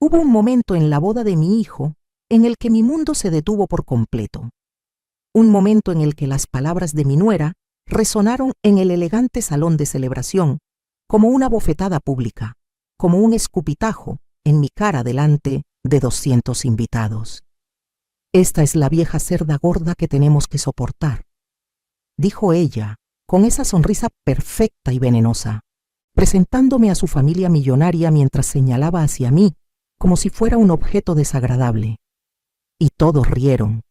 Hubo un momento en la boda de mi hijo en el que mi mundo se detuvo por completo. Un momento en el que las palabras de mi nuera resonaron en el elegante salón de celebración como una bofetada pública, como un escupitajo en mi cara delante de 200 invitados. «Esta es la vieja cerda gorda que tenemos que soportar», dijo ella, con esa sonrisa perfecta y venenosa, presentándome a su familia millonaria mientras señalaba hacia mí como si fuera un objeto desagradable. Y todos rieron.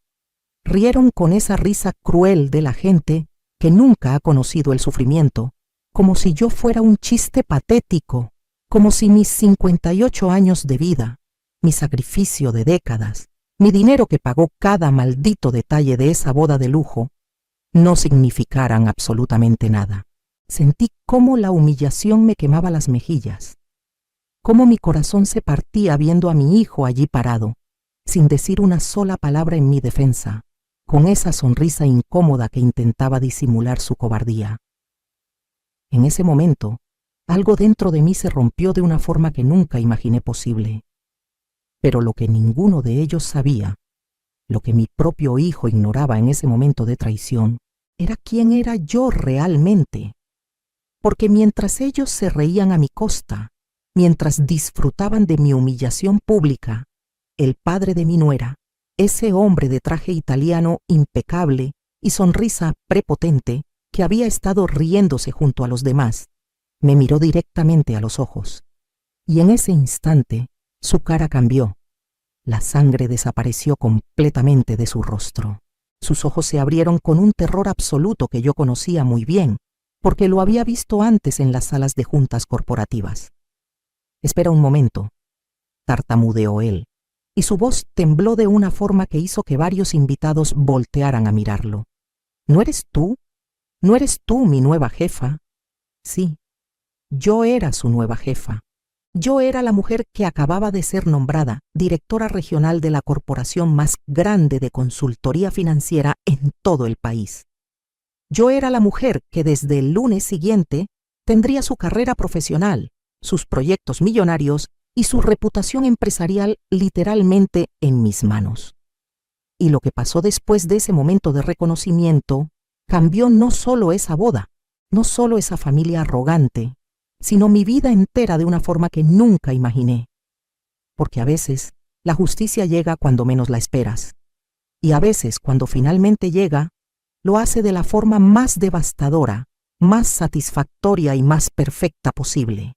Rieron con esa risa cruel de la gente que nunca ha conocido el sufrimiento, como si yo fuera un chiste patético, como si mis 58 años de vida, mi sacrificio de décadas, mi dinero que pagó cada maldito detalle de esa boda de lujo, no significaran absolutamente nada. Sentí cómo la humillación me quemaba las mejillas, cómo mi corazón se partía viendo a mi hijo allí parado, sin decir una sola palabra en mi defensa, con esa sonrisa incómoda que intentaba disimular su cobardía. En ese momento, algo dentro de mí se rompió de una forma que nunca imaginé posible. Pero lo que ninguno de ellos sabía, lo que mi propio hijo ignoraba en ese momento de traición, era quién era yo realmente. Porque mientras ellos se reían a mi costa, mientras disfrutaban de mi humillación pública, el padre de mi nuera, ese hombre de traje italiano impecable y sonrisa prepotente que había estado riéndose junto a los demás, me miró directamente a los ojos. Y en ese instante, su cara cambió. La sangre desapareció completamente de su rostro. Sus ojos se abrieron con un terror absoluto que yo conocía muy bien, porque lo había visto antes en las salas de juntas corporativas. «Espera un momento», tartamudeó él, y su voz tembló de una forma que hizo que varios invitados voltearan a mirarlo. «¿No eres tú? ¿No eres tú mi nueva jefa?» Sí, yo era su nueva jefa. Yo era la mujer que acababa de ser nombrada directora regional de la corporación más grande de consultoría financiera en todo el país. Yo era la mujer que desde el lunes siguiente tendría su carrera profesional, sus proyectos millonarios y su reputación empresarial literalmente en mis manos. Y lo que pasó después de ese momento de reconocimiento cambió no solo esa boda, no solo esa familia arrogante, sino mi vida entera de una forma que nunca imaginé. Porque a veces la justicia llega cuando menos la esperas, y a veces cuando finalmente llega, lo hace de la forma más devastadora, más satisfactoria y más perfecta posible.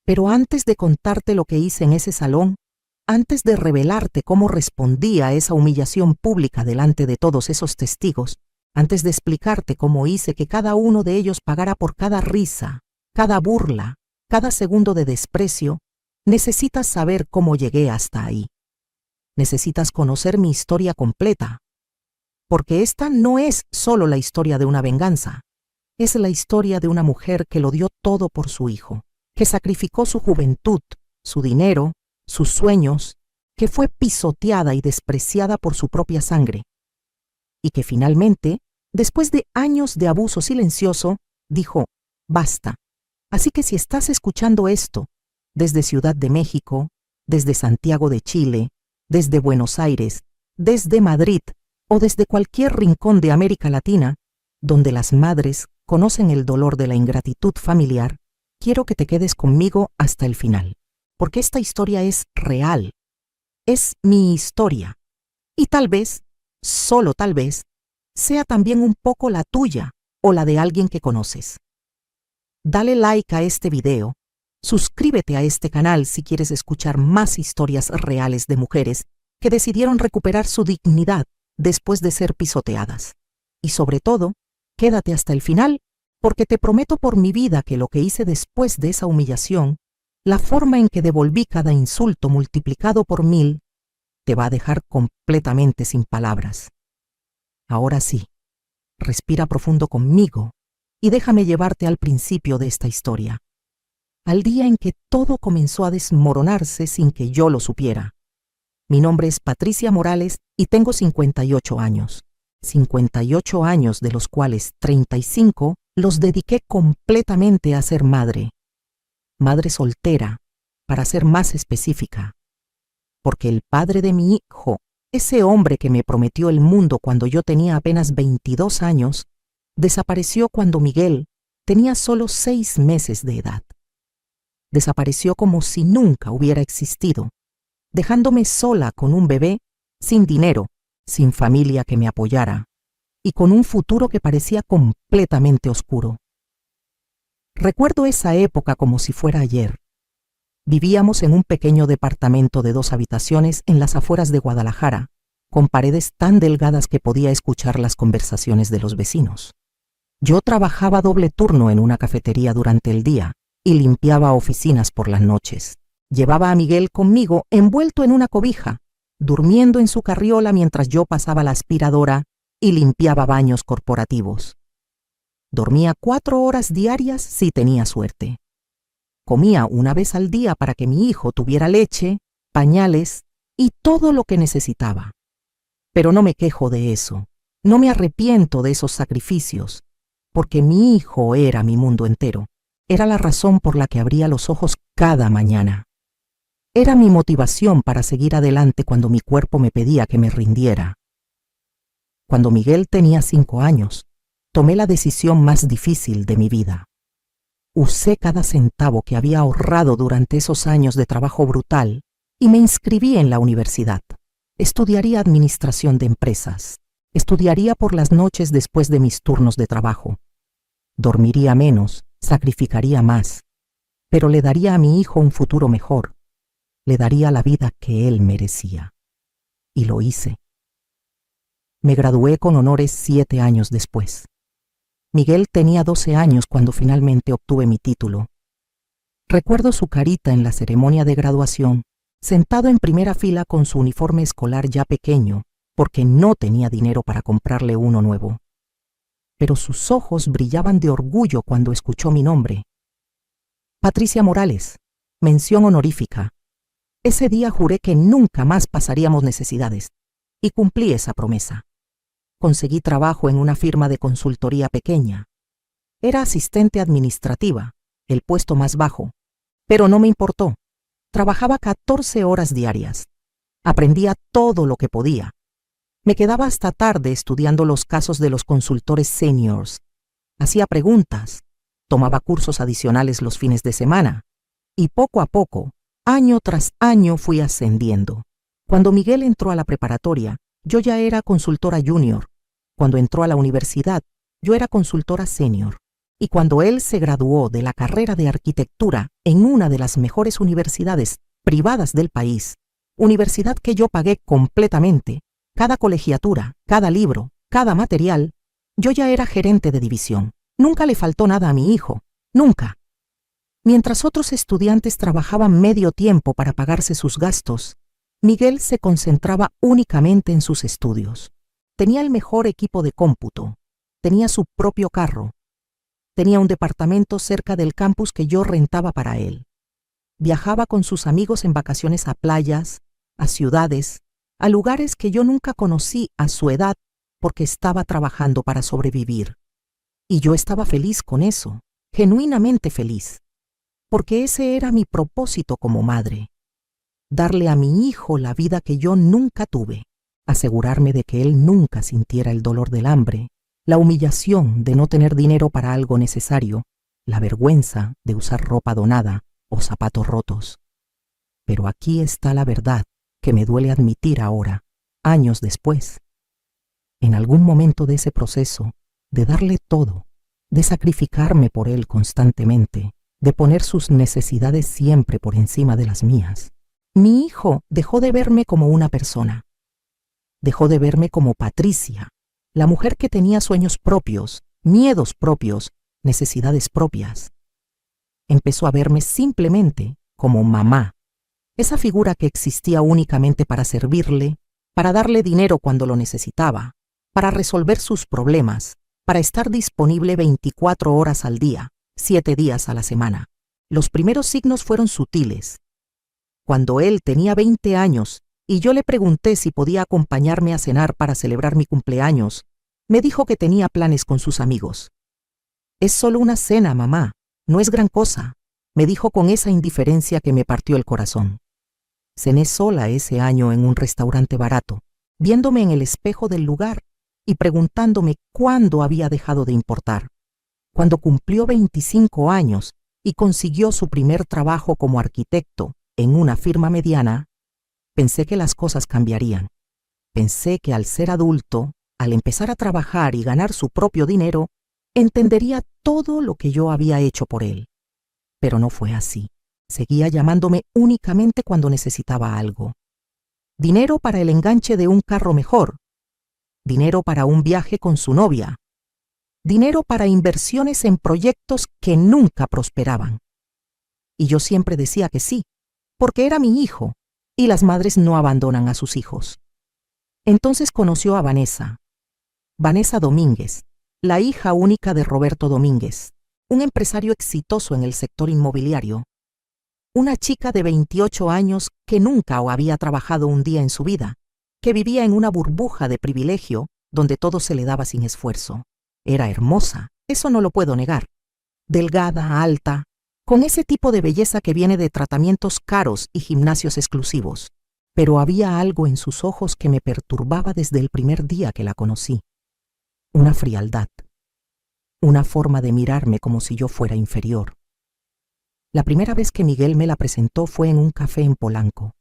Pero antes de contarte lo que hice en ese salón, antes de revelarte cómo respondí a esa humillación pública delante de todos esos testigos, antes de explicarte cómo hice que cada uno de ellos pagara por cada risa, cada burla, cada segundo de desprecio, necesitas saber cómo llegué hasta ahí. Necesitas conocer mi historia completa, porque esta no es solo la historia de una venganza, es la historia de una mujer que lo dio todo por su hijo, que sacrificó su juventud, su dinero, sus sueños, que fue pisoteada y despreciada por su propia sangre, y que finalmente, después de años de abuso silencioso, dijo, basta. Así que si estás escuchando esto, desde Ciudad de México, desde Santiago de Chile, desde Buenos Aires, desde Madrid o desde cualquier rincón de América Latina, donde las madres conocen el dolor de la ingratitud familiar, quiero que te quedes conmigo hasta el final, porque esta historia es real, es mi historia, y tal vez, solo tal vez, sea también un poco la tuya o la de alguien que conoces. Dale like a este video, suscríbete a este canal si quieres escuchar más historias reales de mujeres que decidieron recuperar su dignidad después de ser pisoteadas. Y sobre todo, quédate hasta el final, porque te prometo por mi vida que lo que hice después de esa humillación, la forma en que devolví cada insulto multiplicado por 1000, te va a dejar completamente sin palabras. Ahora sí, respira profundo conmigo y déjame llevarte al principio de esta historia, al día en que todo comenzó a desmoronarse sin que yo lo supiera. Mi nombre es Patricia Morales y tengo 58 años. 58 años de los cuales 35 los dediqué completamente a ser madre. Madre soltera, para ser más específica. porque el padre de mi hijo, ese hombre que me prometió el mundo cuando yo tenía apenas 22 años, desapareció cuando Miguel tenía solo 6 meses de edad. Desapareció como si nunca hubiera existido, dejándome sola con un bebé, sin dinero, sin familia que me apoyara, y con un futuro que parecía completamente oscuro. Recuerdo esa época como si fuera ayer. Vivíamos en un pequeño departamento de 2 habitaciones en las afueras de Guadalajara, con paredes tan delgadas que podía escuchar las conversaciones de los vecinos. Yo trabajaba doble turno en una cafetería durante el día y limpiaba oficinas por las noches. Llevaba a Miguel conmigo envuelto en una cobija, durmiendo en su carriola mientras yo pasaba la aspiradora y limpiaba baños corporativos. Dormía 4 horas diarias si tenía suerte. Comía una vez al día para que mi hijo tuviera leche, pañales y todo lo que necesitaba. Pero no me quejo de eso, no me arrepiento de esos sacrificios, porque mi hijo era mi mundo entero. Era la razón por la que abría los ojos cada mañana. Era mi motivación para seguir adelante cuando mi cuerpo me pedía que me rindiera. Cuando Miguel tenía 5 años, tomé la decisión más difícil de mi vida. Usé cada centavo que había ahorrado durante esos años de trabajo brutal y me inscribí en la universidad. Estudiaría administración de empresas. Estudiaría por las noches después de mis turnos de trabajo. Dormiría menos, sacrificaría más, pero le daría a mi hijo un futuro mejor. Le daría la vida que él merecía. Y lo hice. Me gradué con honores 7 años después. Miguel tenía 12 años cuando finalmente obtuve mi título. Recuerdo su carita en la ceremonia de graduación, sentado en primera fila con su uniforme escolar ya pequeño, porque no tenía dinero para comprarle uno nuevo. Pero sus ojos brillaban de orgullo cuando escuchó mi nombre. Patricia Morales, mención honorífica. Ese día juré que nunca más pasaríamos necesidades, y cumplí esa promesa. Conseguí trabajo en una firma de consultoría pequeña. Era asistente administrativa, el puesto más bajo, pero no me importó. Trabajaba 14 horas diarias. Aprendía todo lo que podía. Me quedaba hasta tarde estudiando los casos de los consultores seniors. Hacía preguntas, tomaba cursos adicionales los fines de semana, y poco a poco, año tras año fui ascendiendo. Cuando Miguel entró a la preparatoria, yo ya era consultora junior. Cuando entró a la universidad, yo era consultora senior. Y cuando él se graduó de la carrera de arquitectura en una de las mejores universidades privadas del país, universidad que yo pagué completamente, cada colegiatura, cada libro, cada material, yo ya era gerente de división. Nunca le faltó nada a mi hijo, nunca. Mientras otros estudiantes trabajaban medio tiempo para pagarse sus gastos, Miguel se concentraba únicamente en sus estudios. Tenía el mejor equipo de cómputo, tenía su propio carro, tenía un departamento cerca del campus que yo rentaba para él. Viajaba con sus amigos en vacaciones a playas, a ciudades, a lugares que yo nunca conocí a su edad porque estaba trabajando para sobrevivir. Y yo estaba feliz con eso, genuinamente feliz, porque ese era mi propósito como madre. Darle a mi hijo la vida que yo nunca tuve, asegurarme de que él nunca sintiera el dolor del hambre, la humillación de no tener dinero para algo necesario, la vergüenza de usar ropa donada o zapatos rotos. Pero aquí está la verdad que me duele admitir ahora, años después. En algún momento de ese proceso, de darle todo, de sacrificarme por él constantemente, de poner sus necesidades siempre por encima de las mías, mi hijo dejó de verme como una persona. Dejó de verme como Patricia, la mujer que tenía sueños propios, miedos propios, necesidades propias. Empezó a verme simplemente como mamá, esa figura que existía únicamente para servirle, para darle dinero cuando lo necesitaba, para resolver sus problemas, para estar disponible 24 horas al día, 7 días a la semana. Los primeros signos fueron sutiles. Cuando él tenía 20 años y yo le pregunté si podía acompañarme a cenar para celebrar mi cumpleaños, me dijo que tenía planes con sus amigos. «Es solo una cena, mamá, no es gran cosa», me dijo con esa indiferencia que me partió el corazón. Cené sola ese año en un restaurante barato, viéndome en el espejo del lugar y preguntándome cuándo había dejado de importar. Cuando cumplió 25 años y consiguió su primer trabajo como arquitecto en una firma mediana, pensé que las cosas cambiarían. Pensé que al ser adulto, al empezar a trabajar y ganar su propio dinero, entendería todo lo que yo había hecho por él. Pero no fue así. Seguía llamándome únicamente cuando necesitaba algo. Dinero para el enganche de un carro mejor. Dinero para un viaje con su novia. Dinero para inversiones en proyectos que nunca prosperaban. Y yo siempre decía que sí, porque era mi hijo, y las madres no abandonan a sus hijos. Entonces conoció a Vanessa Domínguez, la hija única de Roberto Domínguez, un empresario exitoso en el sector inmobiliario. Una chica de 28 años que nunca había trabajado un día en su vida, que vivía en una burbuja de privilegio donde todo se le daba sin esfuerzo. Era hermosa, eso no lo puedo negar. Delgada, alta, con ese tipo de belleza que viene de tratamientos caros y gimnasios exclusivos. Pero había algo en sus ojos que me perturbaba desde el primer día que la conocí. Una frialdad. Una forma de mirarme como si yo fuera inferior. La primera vez que Miguel me la presentó fue en un café en Polanco.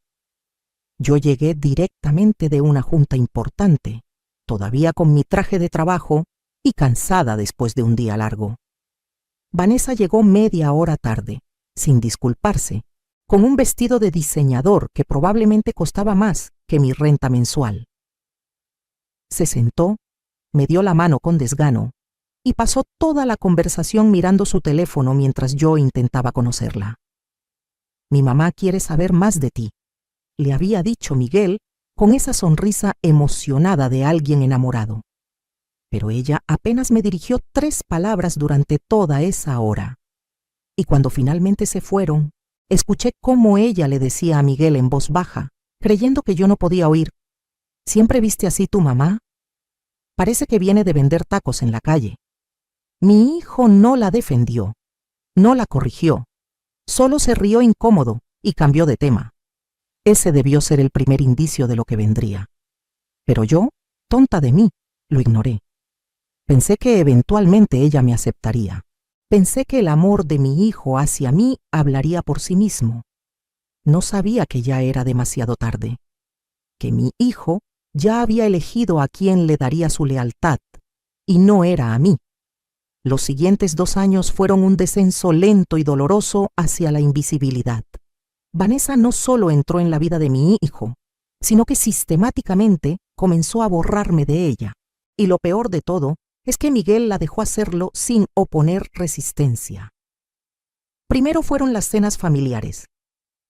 Yo llegué directamente de una junta importante, todavía con mi traje de trabajo y cansada después de un día largo. Vanessa llegó media hora tarde, sin disculparse, con un vestido de diseñador que probablemente costaba más que mi renta mensual. Se sentó, me dio la mano con desgano y pasó toda la conversación mirando su teléfono mientras yo intentaba conocerla. Mi mamá quiere saber más de ti, le había dicho Miguel con esa sonrisa emocionada de alguien enamorado. Pero ella apenas me dirigió 3 palabras durante toda esa hora. Y cuando finalmente se fueron, escuché cómo ella le decía a Miguel en voz baja, creyendo que yo no podía oír: ¿siempre viste así tu mamá? Parece que viene de vender tacos en la calle. Mi hijo no la defendió, no la corrigió, solo se rió incómodo y cambió de tema. Ese debió ser el primer indicio de lo que vendría. Pero yo, tonta de mí, lo ignoré. Pensé que eventualmente ella me aceptaría. Pensé que el amor de mi hijo hacia mí hablaría por sí mismo. No sabía que ya era demasiado tarde, que mi hijo ya había elegido a quién le daría su lealtad, y no era a mí. Los siguientes 2 años fueron un descenso lento y doloroso hacia la invisibilidad. Vanessa no solo entró en la vida de mi hijo, sino que sistemáticamente comenzó a borrarme de ella. Y lo peor de todo es que Miguel la dejó hacerlo sin oponer resistencia. Primero fueron las cenas familiares.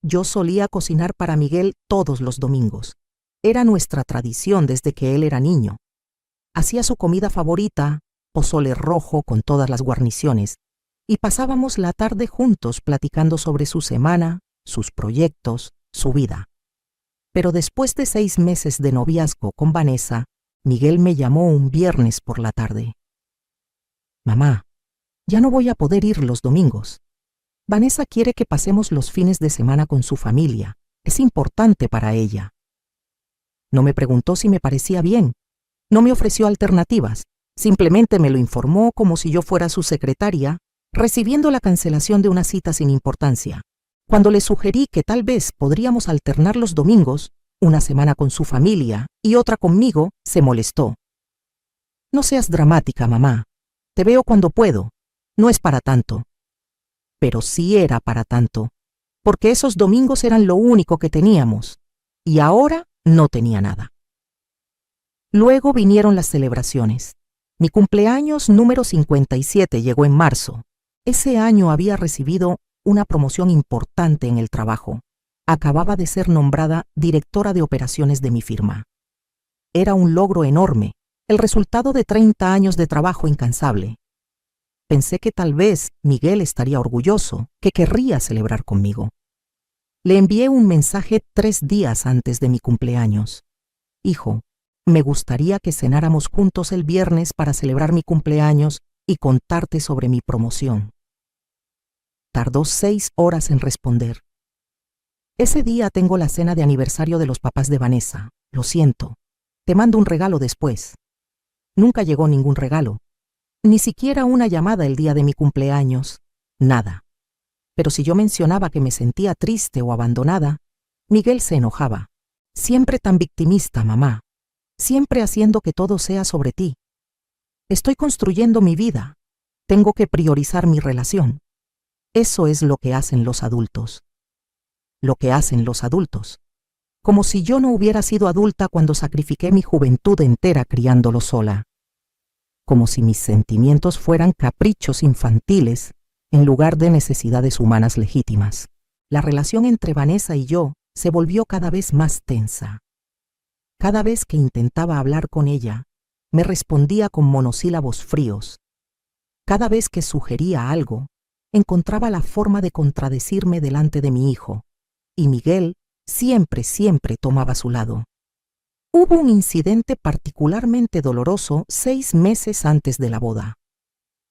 Yo solía cocinar para Miguel todos los domingos. Era nuestra tradición desde que él era niño. Hacía su comida favorita, pozole rojo con todas las guarniciones, y pasábamos la tarde juntos platicando sobre su semana, sus proyectos, su vida. Pero después de 6 meses de noviazgo con Vanessa, Miguel me llamó un viernes por la tarde. Mamá, ya no voy a poder ir los domingos. Vanessa quiere que pasemos los fines de semana con su familia. Es importante para ella. No me preguntó si me parecía bien. No me ofreció alternativas. Simplemente me lo informó como si yo fuera su secretaria, recibiendo la cancelación de una cita sin importancia. Cuando le sugerí que tal vez podríamos alternar los domingos, una semana con su familia y otra conmigo, se molestó. No seas dramática, mamá. Te veo cuando puedo. No es para tanto. Pero sí era para tanto, porque esos domingos eran lo único que teníamos, y ahora no tenía nada. Luego vinieron las celebraciones. Mi cumpleaños número 57 llegó en marzo. Ese año había recibido una promoción importante en el trabajo. Acababa de ser nombrada directora de operaciones de mi firma. Era un logro enorme, el resultado de 30 años de trabajo incansable. Pensé que tal vez Miguel estaría orgulloso, que querría celebrar conmigo. Le envié un mensaje 3 días antes de mi cumpleaños. Hijo, me gustaría que cenáramos juntos el viernes para celebrar mi cumpleaños y contarte sobre mi promoción. Tardó 6 horas en responder. Ese día tengo la cena de aniversario de los papás de Vanessa. Lo siento. Te mando un regalo después. Nunca llegó ningún regalo. Ni siquiera una llamada el día de mi cumpleaños. Nada. Pero si yo mencionaba que me sentía triste o abandonada, Miguel se enojaba. Siempre tan victimista, mamá. Siempre haciendo que todo sea sobre ti. Estoy construyendo mi vida. Tengo que priorizar mi relación. Eso es lo que hacen los adultos. Lo que hacen los adultos. Como si yo no hubiera sido adulta cuando sacrifiqué mi juventud entera criándolo sola. Como si mis sentimientos fueran caprichos infantiles en lugar de necesidades humanas legítimas. La relación entre Vanessa y yo se volvió cada vez más tensa. Cada vez que intentaba hablar con ella, me respondía con monosílabos fríos. Cada vez que sugería algo, encontraba la forma de contradecirme delante de mi hijo, y Miguel siempre tomaba su lado. Hubo un incidente particularmente doloroso 6 meses antes de la boda.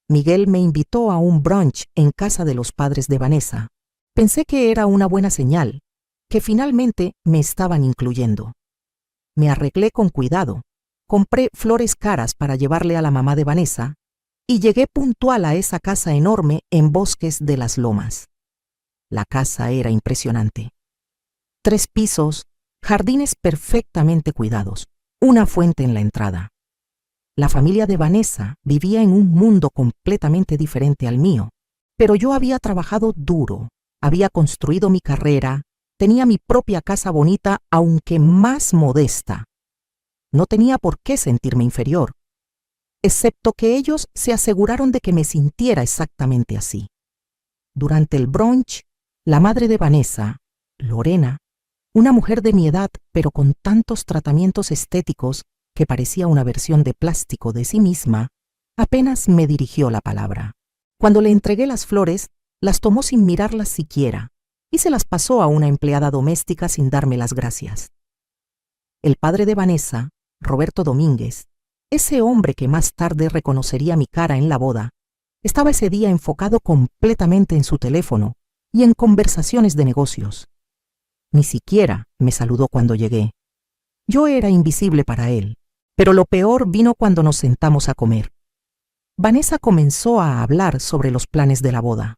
Miguel me invitó a un brunch en casa de los padres de Vanessa. Pensé que era una buena señal, que finalmente me estaban incluyendo. Me arreglé con cuidado, compré flores caras para llevarle a la mamá de Vanessa y llegué puntual a esa casa enorme en Bosques de las Lomas. La casa era impresionante. 3 pisos, jardines perfectamente cuidados, una fuente en la entrada. La familia de Vanessa vivía en un mundo completamente diferente al mío, pero yo había trabajado duro, había construido mi carrera, tenía mi propia casa bonita, aunque más modesta. No tenía por qué sentirme inferior, excepto que ellos se aseguraron de que me sintiera exactamente así. Durante el brunch, la madre de Vanessa, Lorena, una mujer de mi edad, pero con tantos tratamientos estéticos que parecía una versión de plástico de sí misma, apenas me dirigió la palabra. Cuando le entregué las flores, las tomó sin mirarlas siquiera y se las pasó a una empleada doméstica sin darme las gracias. El padre de Vanessa, Roberto Domínguez, ese hombre que más tarde reconocería mi cara en la boda, estaba ese día enfocado completamente en su teléfono y en conversaciones de negocios. Ni siquiera me saludó cuando llegué. Yo era invisible para él, pero lo peor vino cuando nos sentamos a comer. Vanessa comenzó a hablar sobre los planes de la boda.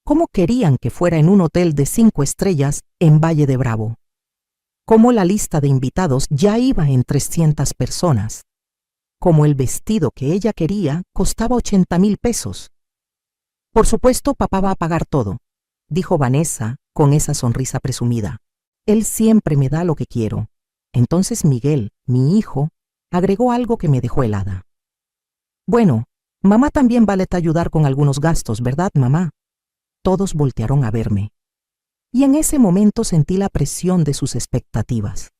Cómo querían que fuera en un hotel de 5 estrellas en Valle de Bravo. Cómo la lista de invitados ya iba en 300 personas. Cómo el vestido que ella quería costaba 80,000 pesos. Por supuesto, papá va a pagar todo, dijo Vanessa con esa sonrisa presumida. Él siempre me da lo que quiero. Entonces Miguel, mi hijo, agregó algo que me dejó helada. Bueno, mamá también vale ayudar con algunos gastos, ¿verdad, mamá? Todos voltearon a verme. Y en ese momento sentí la presión de sus expectativas.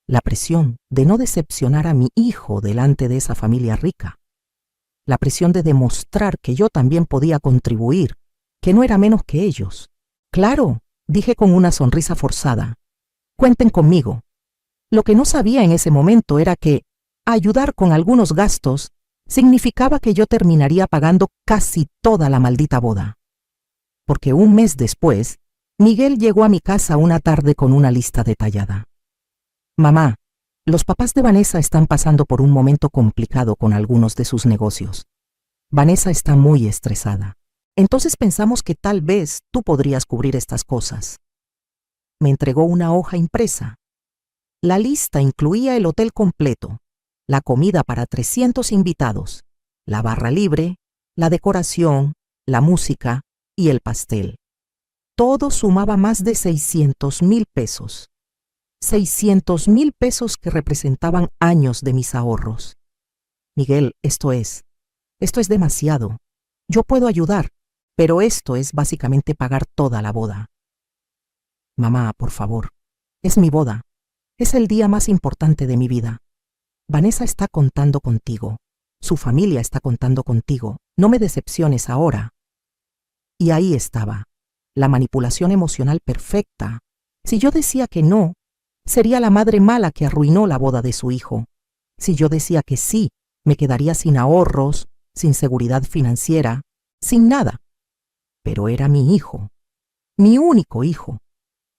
La presión de no decepcionar a mi hijo delante de esa familia rica. La presión de demostrar que yo también podía contribuir, que no era menos que ellos. Claro, dije con una sonrisa forzada. Cuenten conmigo. Lo que no sabía en ese momento era que ayudar con algunos gastos significaba que yo terminaría pagando casi toda la maldita boda. Porque un mes después, Miguel llegó a mi casa una tarde con una lista detallada. Mamá, los papás de Vanessa están pasando por un momento complicado con algunos de sus negocios. Vanessa está muy estresada. Entonces pensamos que tal vez tú podrías cubrir estas cosas. Me entregó una hoja impresa. La lista incluía el hotel completo, la comida para 300 invitados, la barra libre, la decoración, la música y el pastel. Todo sumaba más de 600,000 pesos. 600,000 pesos que representaban años de mis ahorros. Miguel, esto es demasiado. Yo puedo ayudar, pero esto es básicamente pagar toda la boda. Mamá, por favor, es mi boda. Es el día más importante de mi vida. Vanessa está contando contigo. Su familia está contando contigo. No me decepciones ahora. Y ahí estaba, la manipulación emocional perfecta. Si yo decía que no, sería la madre mala que arruinó la boda de su hijo. Si yo decía que sí, me quedaría sin ahorros, sin seguridad financiera, sin nada. Pero era mi hijo, mi único hijo.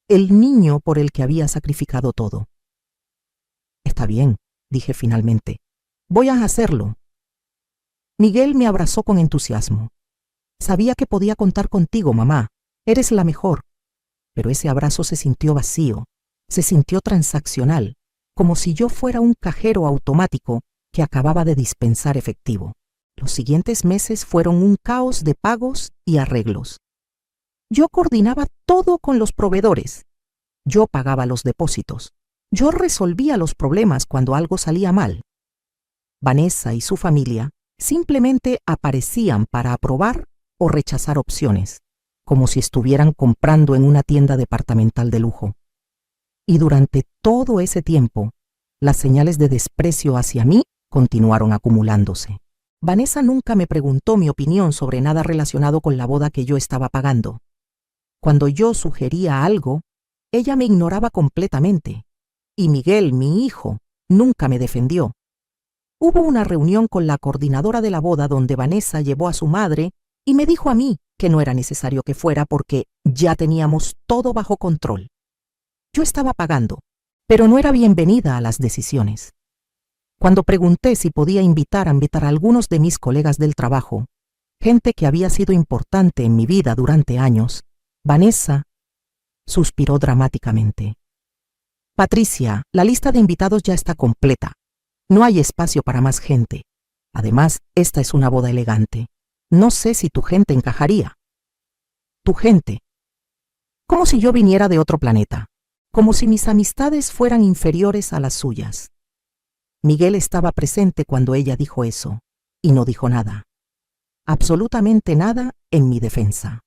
el niño por el que había sacrificado todo. Está bien, dije finalmente. Voy a hacerlo. Miguel me abrazó con entusiasmo. Sabía que podía contar contigo, mamá. Eres la mejor. Pero ese abrazo se sintió vacío, se sintió transaccional, como si yo fuera un cajero automático que acababa de dispensar efectivo. Los siguientes meses fueron un caos de pagos y arreglos. Yo coordinaba todo con los proveedores. Yo pagaba los depósitos. Yo resolvía los problemas cuando algo salía mal. Vanessa y su familia simplemente aparecían para aprobar o rechazar opciones, como si estuvieran comprando en una tienda departamental de lujo. Y durante todo ese tiempo, las señales de desprecio hacia mí continuaron acumulándose. Vanessa nunca me preguntó mi opinión sobre nada relacionado con la boda que yo estaba pagando. Cuando yo sugería algo, ella me ignoraba completamente. Y Miguel, mi hijo, nunca me defendió. Hubo una reunión con la coordinadora de la boda donde Vanessa llevó a su madre y me dijo a mí que no era necesario que fuera porque ya teníamos todo bajo control. Yo estaba pagando, pero no era bienvenida a las decisiones. Cuando pregunté si podía invitar a algunos de mis colegas del trabajo, gente que había sido importante en mi vida durante años, Vanessa suspiró dramáticamente. Patricia, la lista de invitados ya está completa. No hay espacio para más gente. Además, esta es una boda elegante. No sé si tu gente encajaría. Tu gente. Como si yo viniera de otro planeta. Como si mis amistades fueran inferiores a las suyas. Miguel estaba presente cuando ella dijo eso, y no dijo nada. Absolutamente nada en mi defensa.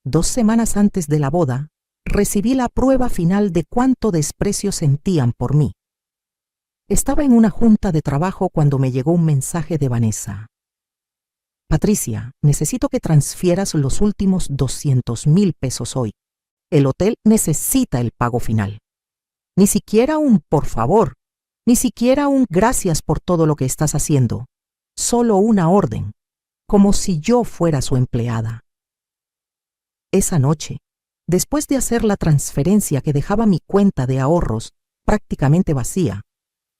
2 semanas antes de la boda, recibí la prueba final de cuánto desprecio sentían por mí. Estaba en una junta de trabajo cuando me llegó un mensaje de Vanessa. Patricia, necesito que transfieras los últimos 200,000 pesos hoy. El hotel necesita el pago final. Ni siquiera un por favor, ni siquiera un gracias por todo lo que estás haciendo. Solo una orden, como si yo fuera su empleada. Esa noche, después de hacer la transferencia que dejaba mi cuenta de ahorros prácticamente vacía,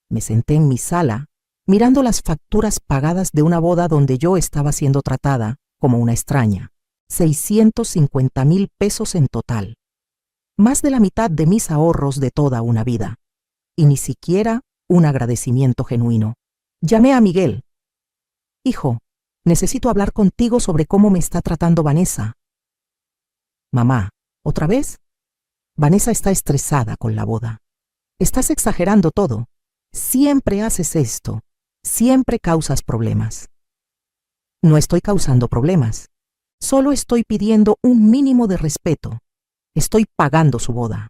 me senté en mi sala mirando las facturas pagadas de una boda donde yo estaba siendo tratada como una extraña. 650,000 pesos en total. Más de la mitad de mis ahorros de toda una vida. Y ni siquiera un agradecimiento genuino. Llamé a Miguel. Hijo, necesito hablar contigo sobre cómo me está tratando Vanessa. Mamá, ¿otra vez? Vanessa está estresada con la boda. Estás exagerando todo. Siempre haces esto. Siempre causas problemas. No estoy causando problemas. Solo estoy pidiendo un mínimo de respeto. Estoy pagando su boda.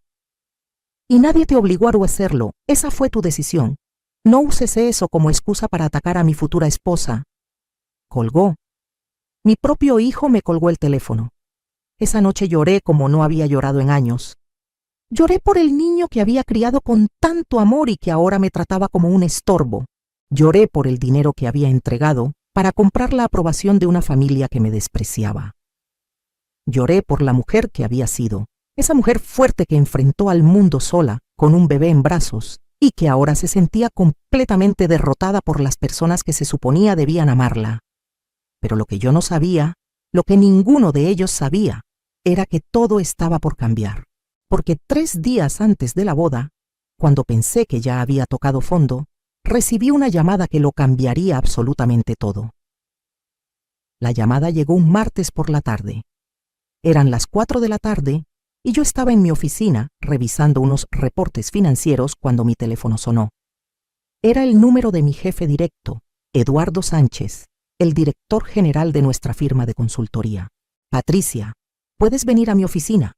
Y nadie te obligó a hacerlo. Esa fue tu decisión. No uses eso como excusa para atacar a mi futura esposa. Colgó. Mi propio hijo me colgó el teléfono. Esa noche lloré como no había llorado en años. Lloré por el niño que había criado con tanto amor y que ahora me trataba como un estorbo. Lloré por el dinero que había entregado para comprar la aprobación de una familia que me despreciaba. Lloré por la mujer que había sido, esa mujer fuerte que enfrentó al mundo sola, con un bebé en brazos, y que ahora se sentía completamente derrotada por las personas que se suponía debían amarla. Pero lo que yo no sabía, lo que ninguno de ellos sabía, era que todo estaba por cambiar. Porque 3 días antes de la boda, cuando pensé que ya había tocado fondo, recibí una llamada que lo cambiaría absolutamente todo. La llamada llegó un martes por la tarde. Eran las 4 de la tarde y yo estaba en mi oficina revisando unos reportes financieros cuando mi teléfono sonó. Era el número de mi jefe directo, Eduardo Sánchez, el director general de nuestra firma de consultoría. Patricia, ¿puedes venir a mi oficina?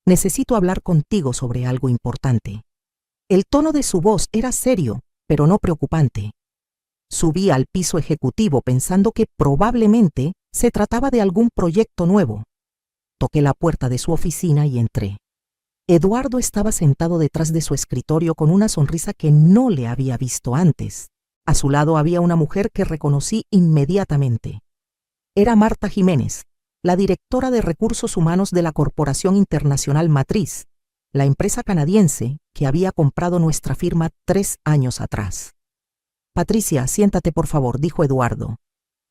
Necesito hablar contigo sobre algo importante. El tono de su voz era serio, pero no preocupante. Subí al piso ejecutivo pensando que probablemente se trataba de algún proyecto nuevo. Toqué la puerta de su oficina y entré. Eduardo estaba sentado detrás de su escritorio con una sonrisa que no le había visto antes. A su lado había una mujer que reconocí inmediatamente. Era Marta Jiménez, la directora de recursos humanos de la Corporación Internacional Matriz, la empresa canadiense que había comprado nuestra firma 3 años atrás. Patricia, siéntate por favor, dijo Eduardo.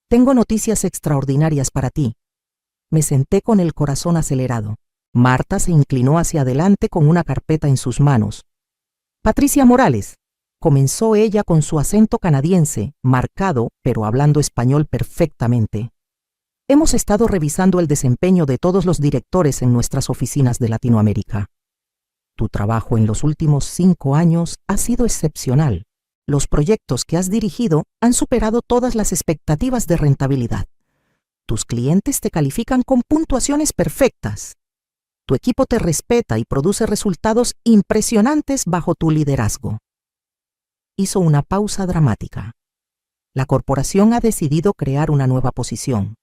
Tengo noticias extraordinarias para ti. Me senté con el corazón acelerado. Marta se inclinó hacia adelante con una carpeta en sus manos. Patricia Morales, comenzó ella con su acento canadiense, marcado, pero hablando español perfectamente. Hemos estado revisando el desempeño de todos los directores en nuestras oficinas de Latinoamérica. Tu trabajo en los últimos 5 años ha sido excepcional. Los proyectos que has dirigido han superado todas las expectativas de rentabilidad. Tus clientes te califican con puntuaciones perfectas. Tu equipo te respeta y produce resultados impresionantes bajo tu liderazgo. Hizo una pausa dramática. La corporación ha decidido crear una nueva posición: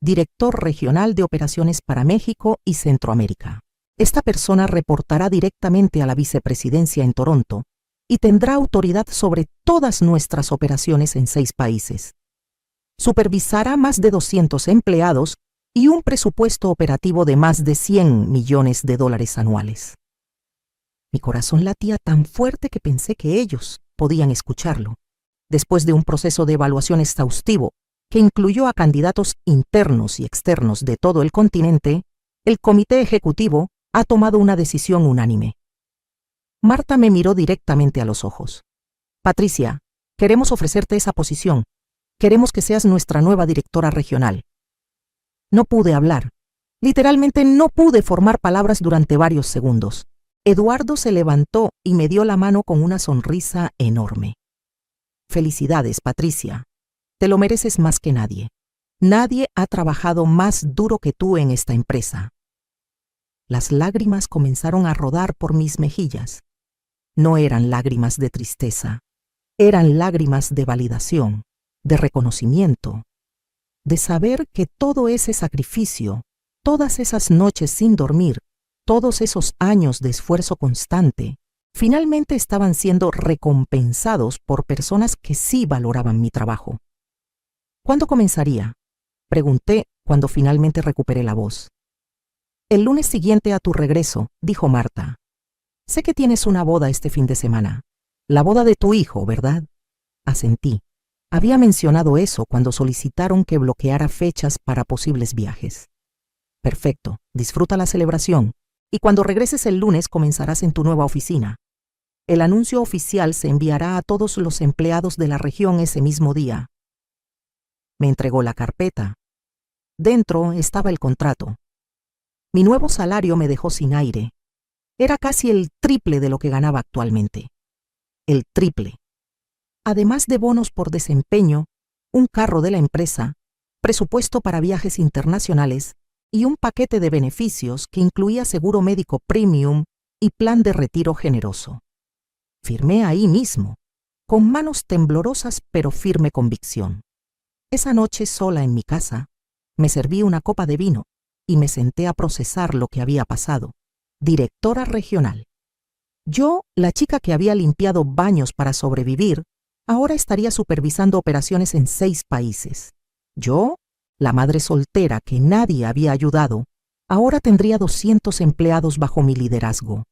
Director Regional de Operaciones para México y Centroamérica. Esta persona reportará directamente a la vicepresidencia en Toronto y tendrá autoridad sobre todas nuestras operaciones en 6 países. Supervisará más de 200 empleados y un presupuesto operativo de más de $100 millones anuales. Mi corazón latía tan fuerte que pensé que ellos podían escucharlo. Después de un proceso de evaluación exhaustivo que incluyó a candidatos internos y externos de todo el continente, el comité ejecutivo ha tomado una decisión unánime. Marta me miró directamente a los ojos. Patricia, queremos ofrecerte esa posición. Queremos que seas nuestra nueva directora regional. No pude hablar. Literalmente no pude formar palabras durante varios segundos. Eduardo se levantó y me dio la mano con una sonrisa enorme. Felicidades, Patricia. Te lo mereces más que nadie. Nadie ha trabajado más duro que tú en esta empresa. Las lágrimas comenzaron a rodar por mis mejillas. No eran lágrimas de tristeza, eran lágrimas de validación, de reconocimiento, de saber que todo ese sacrificio, todas esas noches sin dormir, todos esos años de esfuerzo constante, finalmente estaban siendo recompensados por personas que sí valoraban mi trabajo. ¿Cuándo comenzaría?, pregunté cuando finalmente recuperé la voz. El lunes siguiente a tu regreso, dijo Marta. Sé que tienes una boda este fin de semana. La boda de tu hijo, ¿verdad? Asentí. Había mencionado eso cuando solicitaron que bloqueara fechas para posibles viajes. Perfecto, disfruta la celebración y cuando regreses el lunes comenzarás en tu nueva oficina. El anuncio oficial se enviará a todos los empleados de la región ese mismo día. Me entregó la carpeta. Dentro estaba el contrato. Mi nuevo salario me dejó sin aire. Era casi el triple de lo que ganaba actualmente. El triple. Además de bonos por desempeño, un carro de la empresa, presupuesto para viajes internacionales y un paquete de beneficios que incluía seguro médico premium y plan de retiro generoso. Firmé ahí mismo, con manos temblorosas pero firme convicción. Esa noche sola en mi casa, me serví una copa de vino y me senté a procesar lo que había pasado. Directora regional. Yo, la chica que había limpiado baños para sobrevivir, ahora estaría supervisando operaciones en 6 países. Yo, la madre soltera que nadie había ayudado, ahora tendría 200 empleados bajo mi liderazgo.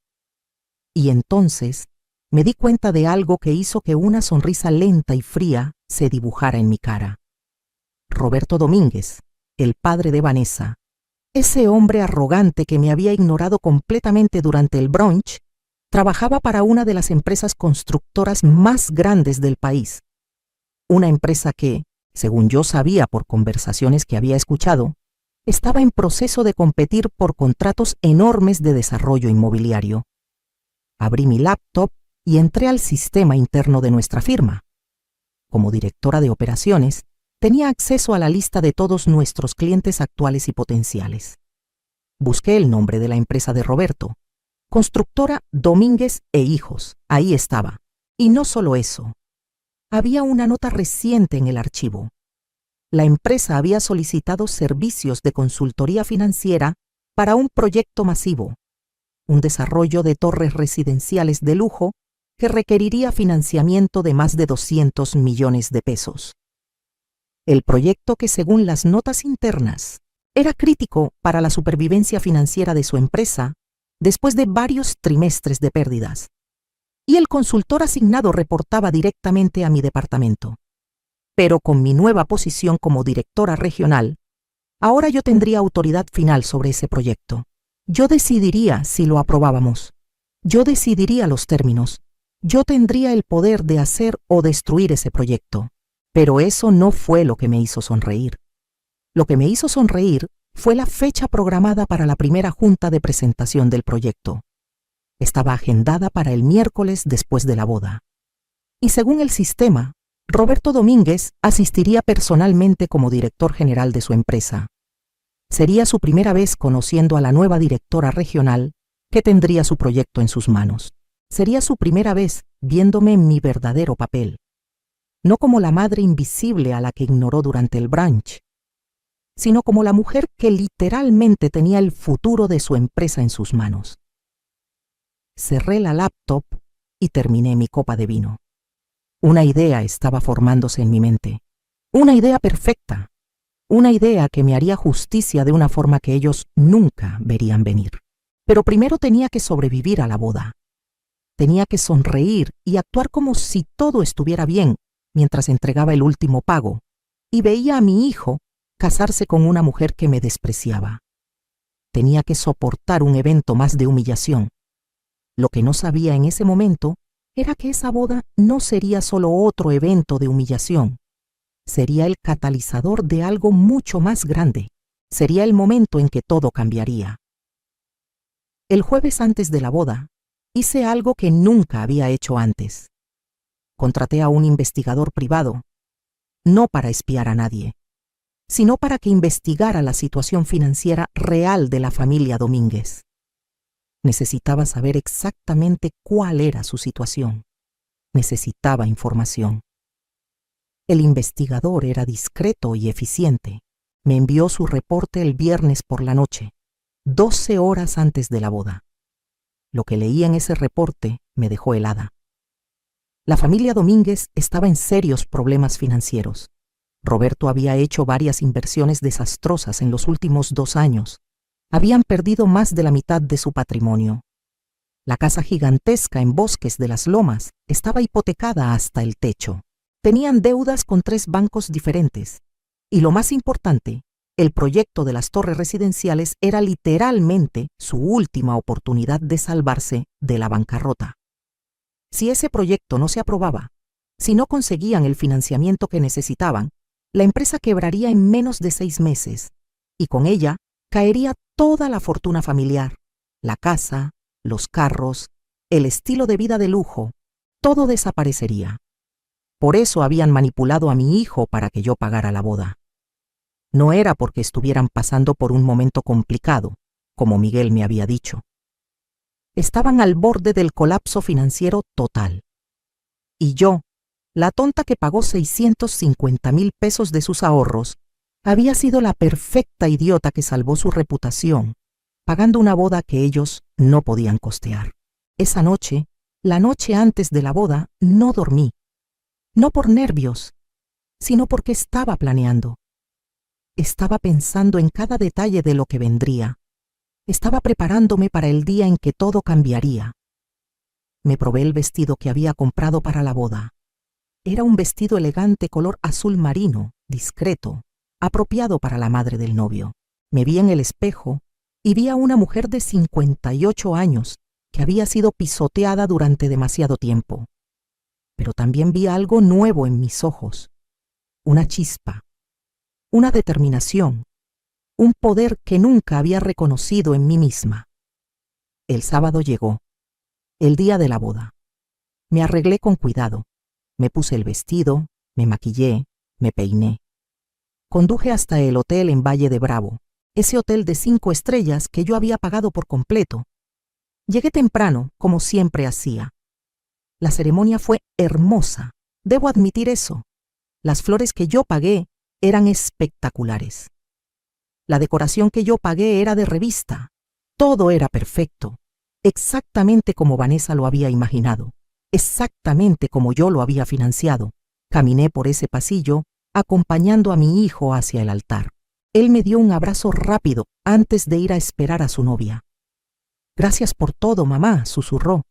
Y entonces me di cuenta de algo que hizo que una sonrisa lenta y fría se dibujara en mi cara. Roberto Domínguez, el padre de Vanessa, ese hombre arrogante que me había ignorado completamente durante el brunch, trabajaba para una de las empresas constructoras más grandes del país. Una empresa que, según yo sabía por conversaciones que había escuchado, estaba en proceso de competir por contratos enormes de desarrollo inmobiliario. Abrí mi laptop y entré al sistema interno de nuestra firma. Como directora de operaciones, tenía acceso a la lista de todos nuestros clientes actuales y potenciales. Busqué el nombre de la empresa de Roberto. Constructora Domínguez e Hijos. Ahí estaba. Y no solo eso. Había una nota reciente en el archivo. La empresa había solicitado servicios de consultoría financiera para un proyecto masivo, un desarrollo de torres residenciales de lujo que requeriría financiamiento de más de 200 millones de pesos. El proyecto que, según las notas internas, Era crítico para la supervivencia financiera de su empresa después de varios trimestres de pérdidas, y el consultor asignado reportaba directamente a mi departamento. Pero con mi nueva posición como directora regional, ahora yo tendría autoridad final sobre ese proyecto. Yo decidiría si lo aprobábamos. Yo decidiría los términos. Yo tendría el poder de hacer o destruir ese proyecto. Pero eso no fue lo que me hizo sonreír. Lo que me hizo sonreír fue la fecha programada para la primera junta de presentación del proyecto. Estaba agendada para el miércoles después de la boda. Y según el sistema, Roberto Domínguez asistiría personalmente como director general de su empresa. Sería su primera vez conociendo a la nueva directora regional que tendría su proyecto en sus manos. Sería su primera vez viéndome en mi verdadero papel, no como la madre invisible a la que ignoró durante el brunch, sino como la mujer que literalmente tenía el futuro de su empresa en sus manos. Cerré la laptop y terminé mi copa de vino. Una idea estaba formándose en mi mente. Una idea perfecta. Una idea que me haría justicia de una forma que ellos nunca verían venir. Pero primero tenía que sobrevivir a la boda. Tenía que sonreír y actuar como si todo estuviera bien mientras entregaba el último pago y veía a mi hijo casarse con una mujer que me despreciaba. Tenía que soportar un evento más de humillación. Lo que no sabía en ese momento era que esa boda no sería solo otro evento de humillación. Sería el catalizador de algo mucho más grande. Sería el momento en que todo cambiaría. El jueves antes de la boda, hice algo que nunca había hecho antes. Contraté a un investigador privado, no para espiar a nadie, sino para que investigara la situación financiera real de la familia Domínguez. Necesitaba saber exactamente cuál era su situación. Necesitaba información. El investigador era discreto y eficiente. Me envió su reporte el viernes por la noche, 12 horas antes de la boda. Lo que leí en ese reporte me dejó helada. La familia Domínguez estaba en serios problemas financieros. Roberto había hecho varias inversiones desastrosas en los últimos 2 años. Habían perdido más de la mitad de su patrimonio. La casa gigantesca en Bosques de las Lomas estaba hipotecada hasta el techo. Tenían deudas con 3 bancos diferentes. Y lo más importante, el proyecto de las torres residenciales era literalmente su última oportunidad de salvarse de la bancarrota. Si ese proyecto no se aprobaba, si no conseguían el financiamiento que necesitaban, la empresa quebraría en menos de 6 meses, y con ella caería toda la fortuna familiar, la casa, los carros, el estilo de vida de lujo, todo desaparecería. Por eso habían manipulado a mi hijo para que yo pagara la boda. No era porque estuvieran pasando por un momento complicado, como Miguel me había dicho. Estaban al borde del colapso financiero total. Y yo, la tonta que pagó 650,000 pesos de sus ahorros, había sido la perfecta idiota que salvó su reputación, pagando una boda que ellos no podían costear. Esa noche, la noche antes de la boda, no dormí. No por nervios, sino porque estaba planeando. Estaba pensando en cada detalle de lo que vendría. Estaba preparándome para el día en que todo cambiaría. Me probé el vestido que había comprado para la boda. Era un vestido elegante color azul marino, discreto, apropiado para la madre del novio. Me vi en el espejo y vi a una mujer de 58 años que había sido pisoteada durante demasiado tiempo. Pero también vi algo nuevo en mis ojos, una chispa, una determinación, un poder que nunca había reconocido en mí misma. El sábado llegó, el día de la boda. Me arreglé con cuidado, me puse el vestido, me maquillé, me peiné. Conduje hasta el hotel en Valle de Bravo, ese hotel de 5 estrellas que yo había pagado por completo. Llegué temprano, como siempre hacía. La ceremonia fue hermosa, debo admitir eso. Las flores que yo pagué eran espectaculares. La decoración que yo pagué era de revista. Todo era perfecto, exactamente como Vanessa lo había imaginado, exactamente como yo lo había financiado. Caminé por ese pasillo, acompañando a mi hijo hacia el altar. Él me dio un abrazo rápido antes de ir a esperar a su novia. «Gracias por todo, mamá», susurró.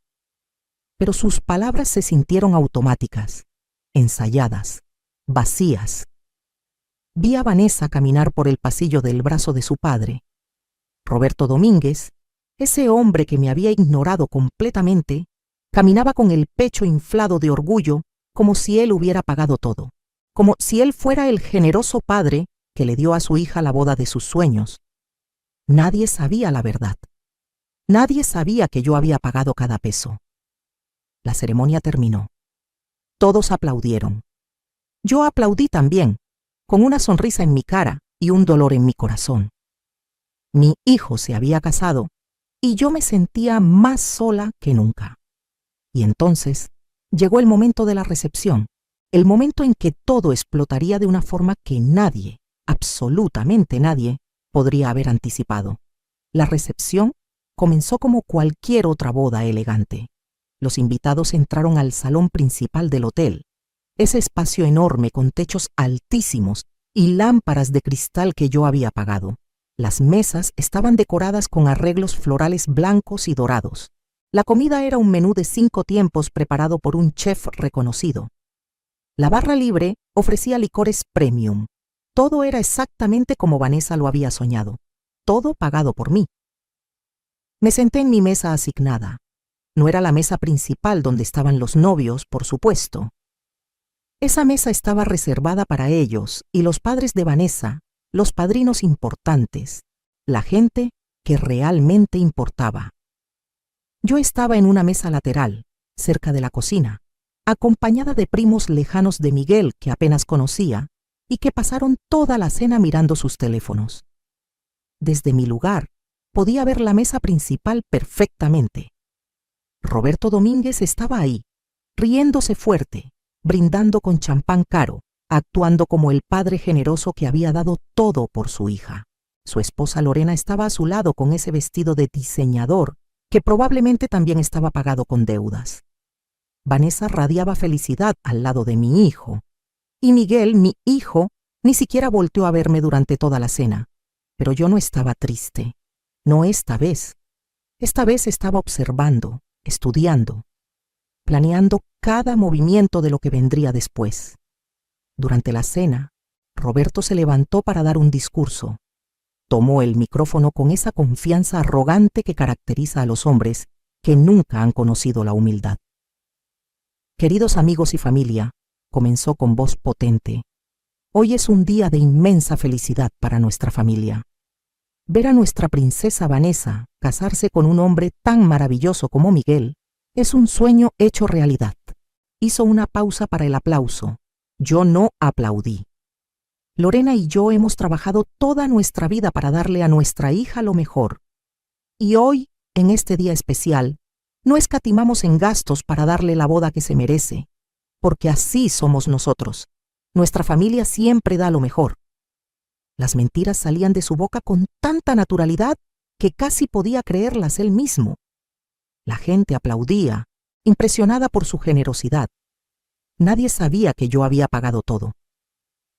Pero sus palabras se sintieron automáticas, ensayadas, vacías. Vi a Vanessa caminar por el pasillo del brazo de su padre. Roberto Domínguez, ese hombre que me había ignorado completamente, caminaba con el pecho inflado de orgullo, como si él hubiera pagado todo, como si él fuera el generoso padre que le dio a su hija la boda de sus sueños. Nadie sabía la verdad. Nadie sabía que yo había pagado cada peso. La ceremonia terminó. Todos aplaudieron. Yo aplaudí también, con una sonrisa en mi cara y un dolor en mi corazón. Mi hijo se había casado y yo me sentía más sola que nunca. Y entonces llegó el momento de la recepción, el momento en que todo explotaría de una forma que nadie, absolutamente nadie, podría haber anticipado. La recepción comenzó como cualquier otra boda elegante. Los invitados entraron al salón principal del hotel, ese espacio enorme con techos altísimos y lámparas de cristal que yo había pagado. Las mesas estaban decoradas con arreglos florales blancos y dorados. La comida era un menú de 5 tiempos preparado por un chef reconocido. La barra libre ofrecía licores premium. Todo era exactamente como Vanessa lo había soñado. Todo pagado por mí. Me senté en mi mesa asignada. No era la mesa principal donde estaban los novios, por supuesto. Esa mesa estaba reservada para ellos y los padres de Vanessa, los padrinos importantes, la gente que realmente importaba. Yo estaba en una mesa lateral, cerca de la cocina, acompañada de primos lejanos de Miguel que apenas conocía y que pasaron toda la cena mirando sus teléfonos. Desde mi lugar podía ver la mesa principal perfectamente. Roberto Domínguez estaba ahí, riéndose fuerte, brindando con champán caro, actuando como el padre generoso que había dado todo por su hija. Su esposa Lorena estaba a su lado con ese vestido de diseñador que probablemente también estaba pagado con deudas. Vanessa radiaba felicidad al lado de mi hijo. Y Miguel, mi hijo, ni siquiera volteó a verme durante toda la cena. Pero yo no estaba triste. No esta vez. Esta vez estaba observando, estudiando, planeando cada movimiento de lo que vendría después. Durante la cena, Roberto se levantó para dar un discurso. Tomó el micrófono con esa confianza arrogante que caracteriza a los hombres que nunca han conocido la humildad. Queridos amigos y familia, comenzó con voz potente. Hoy es un día de inmensa felicidad para nuestra familia. Ver a nuestra princesa Vanessa casarse con un hombre tan maravilloso como Miguel es un sueño hecho realidad. Hizo una pausa para el aplauso. Yo no aplaudí. Lorena y yo hemos trabajado toda nuestra vida para darle a nuestra hija lo mejor. Y hoy, en este día especial, no escatimamos en gastos para darle la boda que se merece, porque así somos nosotros. Nuestra familia siempre da lo mejor. Las mentiras salían de su boca con tanta naturalidad que casi podía creerlas él mismo. La gente aplaudía, impresionada por su generosidad. Nadie sabía que yo había pagado todo.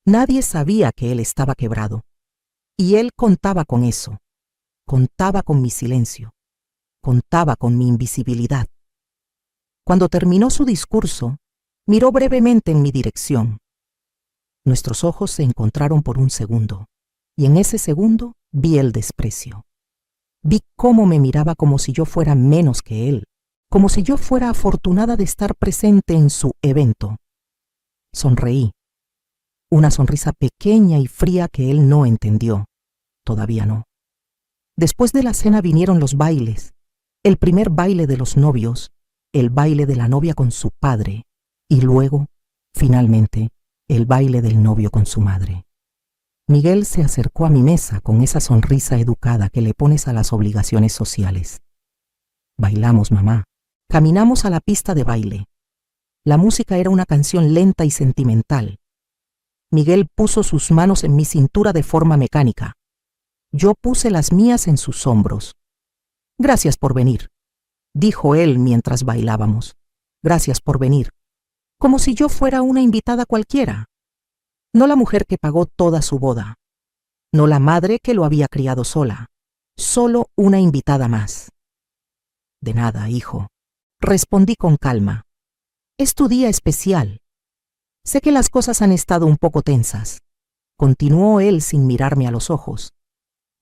Nadie sabía que él estaba quebrado. Y él contaba con eso. Contaba con mi silencio. Contaba con mi invisibilidad. Cuando terminó su discurso, miró brevemente en mi dirección. Nuestros ojos se encontraron por un segundo, y en ese segundo vi el desprecio. Vi cómo me miraba como si yo fuera menos que él, como si yo fuera afortunada de estar presente en su evento. Sonreí. Una sonrisa pequeña y fría que él no entendió. Todavía no. Después de la cena vinieron los bailes. El primer baile de los novios, el baile de la novia con su padre, y luego, finalmente, el baile del novio con su madre. Miguel se acercó a mi mesa con esa sonrisa educada que le pones a las obligaciones sociales. Bailamos, mamá. Caminamos a la pista de baile. La música era una canción lenta y sentimental. Miguel puso sus manos en mi cintura de forma mecánica. Yo puse las mías en sus hombros. «Gracias por venir», dijo él mientras bailábamos. «Gracias por venir». Como si yo fuera una invitada cualquiera. No la mujer que pagó toda su boda. no la madre que lo había criado sola, solo una invitada más. De nada, hijo, respondí con calma. Es tu día especial. Sé que las cosas han estado un poco tensas, continuó él sin mirarme a los ojos,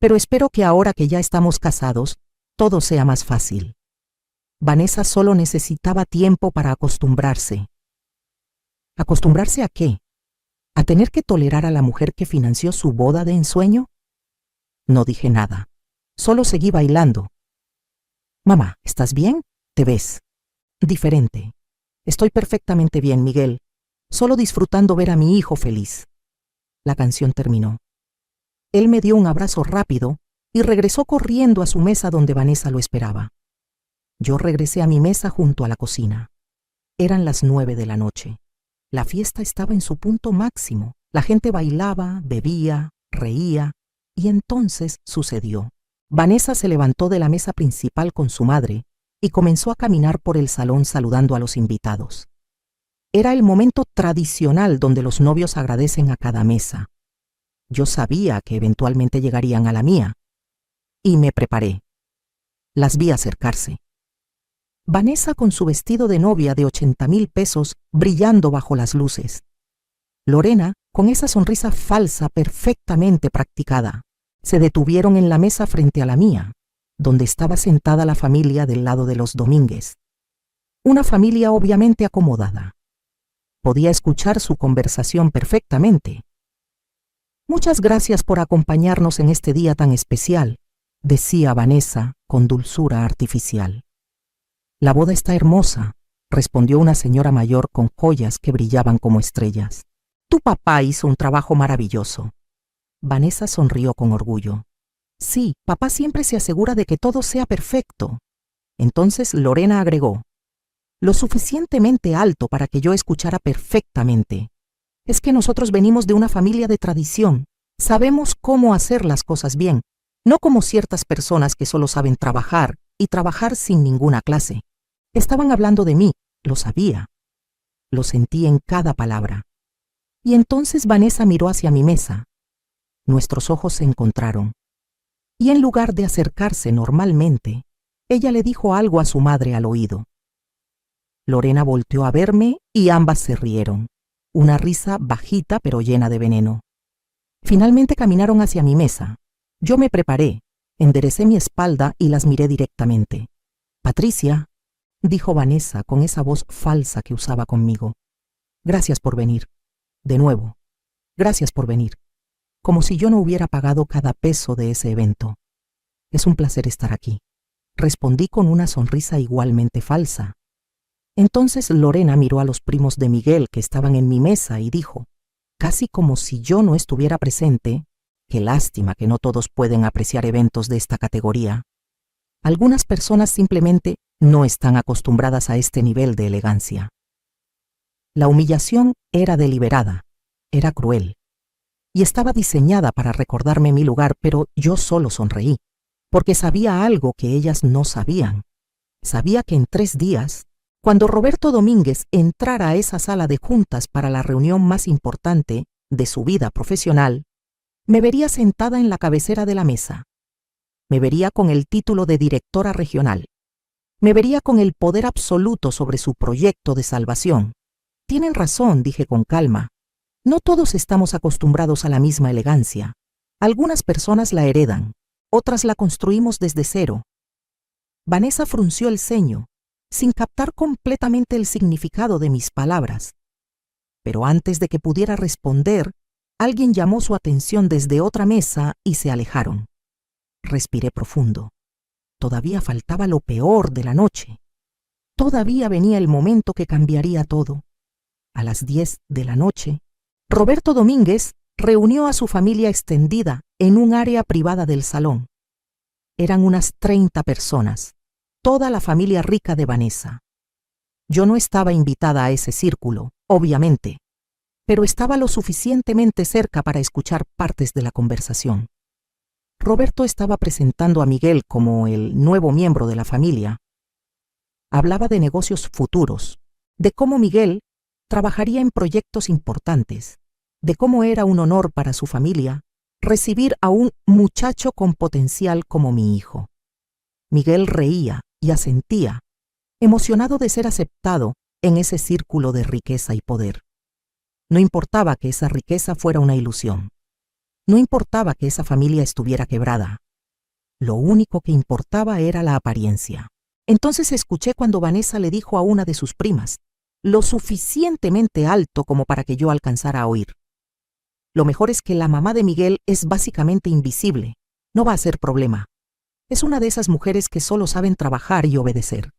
pero espero que ahora que ya estamos casados, todo sea más fácil. Vanessa solo necesitaba tiempo para acostumbrarse. ¿Acostumbrarse a qué? ¿A tener que tolerar a la mujer que financió su boda de ensueño? No dije nada, solo seguí bailando. Mamá, ¿estás bien? ¿Te ves? Diferente. Estoy perfectamente bien, Miguel, solo disfrutando ver a mi hijo feliz. La canción terminó. Él me dio un abrazo rápido y regresó corriendo a su mesa donde Vanessa lo esperaba. Yo regresé a mi mesa junto a la cocina. Eran las 9 de la noche. La fiesta estaba en su punto máximo. La gente bailaba, bebía, reía, y entonces sucedió. Vanessa se levantó de la mesa principal con su madre y comenzó a caminar por el salón saludando a los invitados. Era el momento tradicional donde los novios agradecen a cada mesa. Yo sabía que eventualmente llegarían a la mía, y me preparé. Las vi acercarse. Vanessa con su vestido de novia de 80,000 pesos brillando bajo las luces. Lorena con esa sonrisa falsa perfectamente practicada. Se detuvieron en la mesa frente a la mía, donde estaba sentada la familia del lado de los Domínguez. Una familia obviamente acomodada. Podía escuchar su conversación perfectamente. Muchas gracias por acompañarnos en este día tan especial, decía Vanessa con dulzura artificial. La boda está hermosa, respondió una señora mayor con joyas que brillaban como estrellas. Tu papá hizo un trabajo maravilloso. Vanessa sonrió con orgullo. Sí, papá siempre se asegura de que todo sea perfecto. Entonces Lorena agregó, lo suficientemente alto para que yo escuchara perfectamente. Es que nosotros venimos de una familia de tradición. Sabemos cómo hacer las cosas bien, no como ciertas personas que solo saben trabajar y trabajar sin ninguna clase. Estaban hablando de mí, lo sabía. Lo sentí en cada palabra. Y entonces Vanessa miró hacia mi mesa. Nuestros ojos se encontraron. Y en lugar de acercarse normalmente, ella le dijo algo a su madre al oído. Lorena volteó a verme y ambas se rieron. Una risa bajita pero llena de veneno. Finalmente caminaron hacia mi mesa. Yo me preparé, enderecé mi espalda y las miré directamente. Patricia, dijo Vanessa con esa voz falsa que usaba conmigo. Gracias por venir. De nuevo, gracias por venir. Como si yo no hubiera pagado cada peso de ese evento. Es un placer estar aquí. Respondí con una sonrisa igualmente falsa. Entonces Lorena miró a los primos de Miguel que estaban en mi mesa y dijo, casi como si yo no estuviera presente, qué lástima que no todos pueden apreciar eventos de esta categoría. Algunas personas simplemente no están acostumbradas a este nivel de elegancia. La humillación era deliberada, era cruel, y estaba diseñada para recordarme mi lugar, pero yo solo sonreí, porque sabía algo que ellas no sabían. Sabía que en 3 días, cuando Roberto Domínguez entrara a esa sala de juntas para la reunión más importante de su vida profesional, me vería sentada en la cabecera de la mesa. Me vería con el título de directora regional. Me vería con el poder absoluto sobre su proyecto de salvación. Tienen razón, dije con calma. No todos estamos acostumbrados a la misma elegancia. Algunas personas la heredan, otras la construimos desde cero. Vanessa frunció el ceño, sin captar completamente el significado de mis palabras. Pero antes de que pudiera responder, alguien llamó su atención desde otra mesa y se alejaron. Respiré profundo. Todavía faltaba lo peor de la noche. Todavía venía el momento que cambiaría todo. A las 10 de la noche, Roberto Domínguez reunió a su familia extendida en un área privada del salón. Eran unas 30 personas, toda la familia rica de Vanessa. Yo no estaba invitada a ese círculo, obviamente, pero estaba lo suficientemente cerca para escuchar partes de la conversación. Roberto estaba presentando a Miguel como el nuevo miembro de la familia. Hablaba de negocios futuros, de cómo Miguel trabajaría en proyectos importantes, de cómo era un honor para su familia recibir a un muchacho con potencial como mi hijo. Miguel reía y asentía, emocionado de ser aceptado en ese círculo de riqueza y poder. No importaba que esa riqueza fuera una ilusión. No importaba que esa familia estuviera quebrada. Lo único que importaba era la apariencia. Entonces escuché cuando Vanessa le dijo a una de sus primas, lo suficientemente alto como para que yo alcanzara a oír: lo mejor es que la mamá de Miguel es básicamente invisible. No va a ser problema. Es una de esas mujeres que solo saben trabajar y obedecer.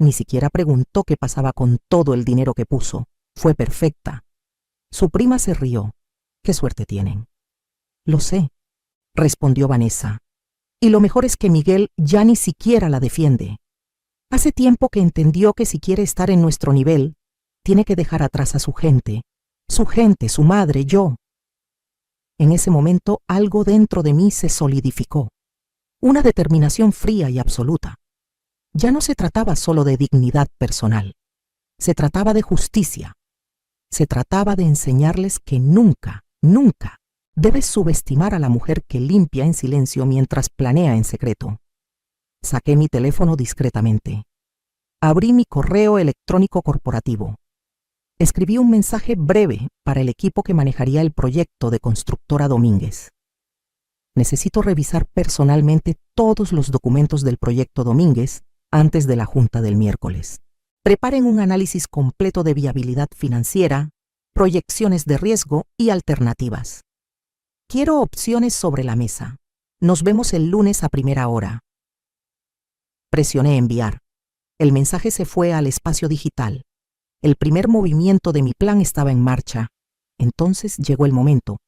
Ni siquiera preguntó qué pasaba con todo el dinero que puso. Fue perfecta. Su prima se rió. Qué suerte tienen. Lo sé, respondió Vanessa. Y lo mejor es que Miguel ya ni siquiera la defiende. Hace tiempo que entendió que si quiere estar en nuestro nivel, tiene que dejar atrás a su gente, su madre, yo. En ese momento algo dentro de mí se solidificó. Una determinación fría y absoluta. Ya no se trataba solo de dignidad personal. Se trataba de justicia. Se trataba de enseñarles que nunca, nunca debes subestimar a la mujer que limpia en silencio mientras planea en secreto. Saqué mi teléfono discretamente. Abrí mi correo electrónico corporativo. Escribí un mensaje breve para el equipo que manejaría el proyecto de Constructora Domínguez. Necesito revisar personalmente todos los documentos del proyecto Domínguez antes de la junta del miércoles. Preparen un análisis completo de viabilidad financiera, proyecciones de riesgo y alternativas. Quiero opciones sobre la mesa. Nos vemos el lunes a primera hora. Presioné enviar. El mensaje se fue al espacio digital. El primer movimiento de mi plan estaba en marcha. Entonces llegó el momento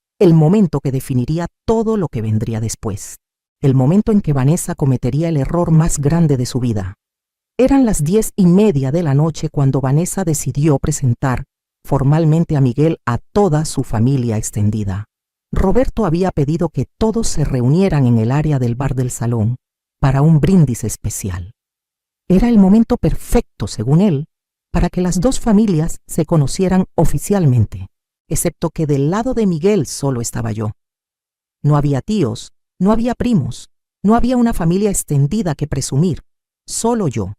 que definiría todo lo que vendría después. El momento en que Vanessa cometería el error más grande de su vida. Eran las 10:30 de la noche cuando Vanessa decidió presentar formalmente a Miguel a toda su familia extendida. Roberto había pedido que todos se reunieran en el área del bar del salón para un brindis especial. Era el momento perfecto, según él, para que las dos familias se conocieran oficialmente, excepto que del lado de Miguel solo estaba yo. No había tíos, no había primos, no había una familia extendida que presumir, solo yo,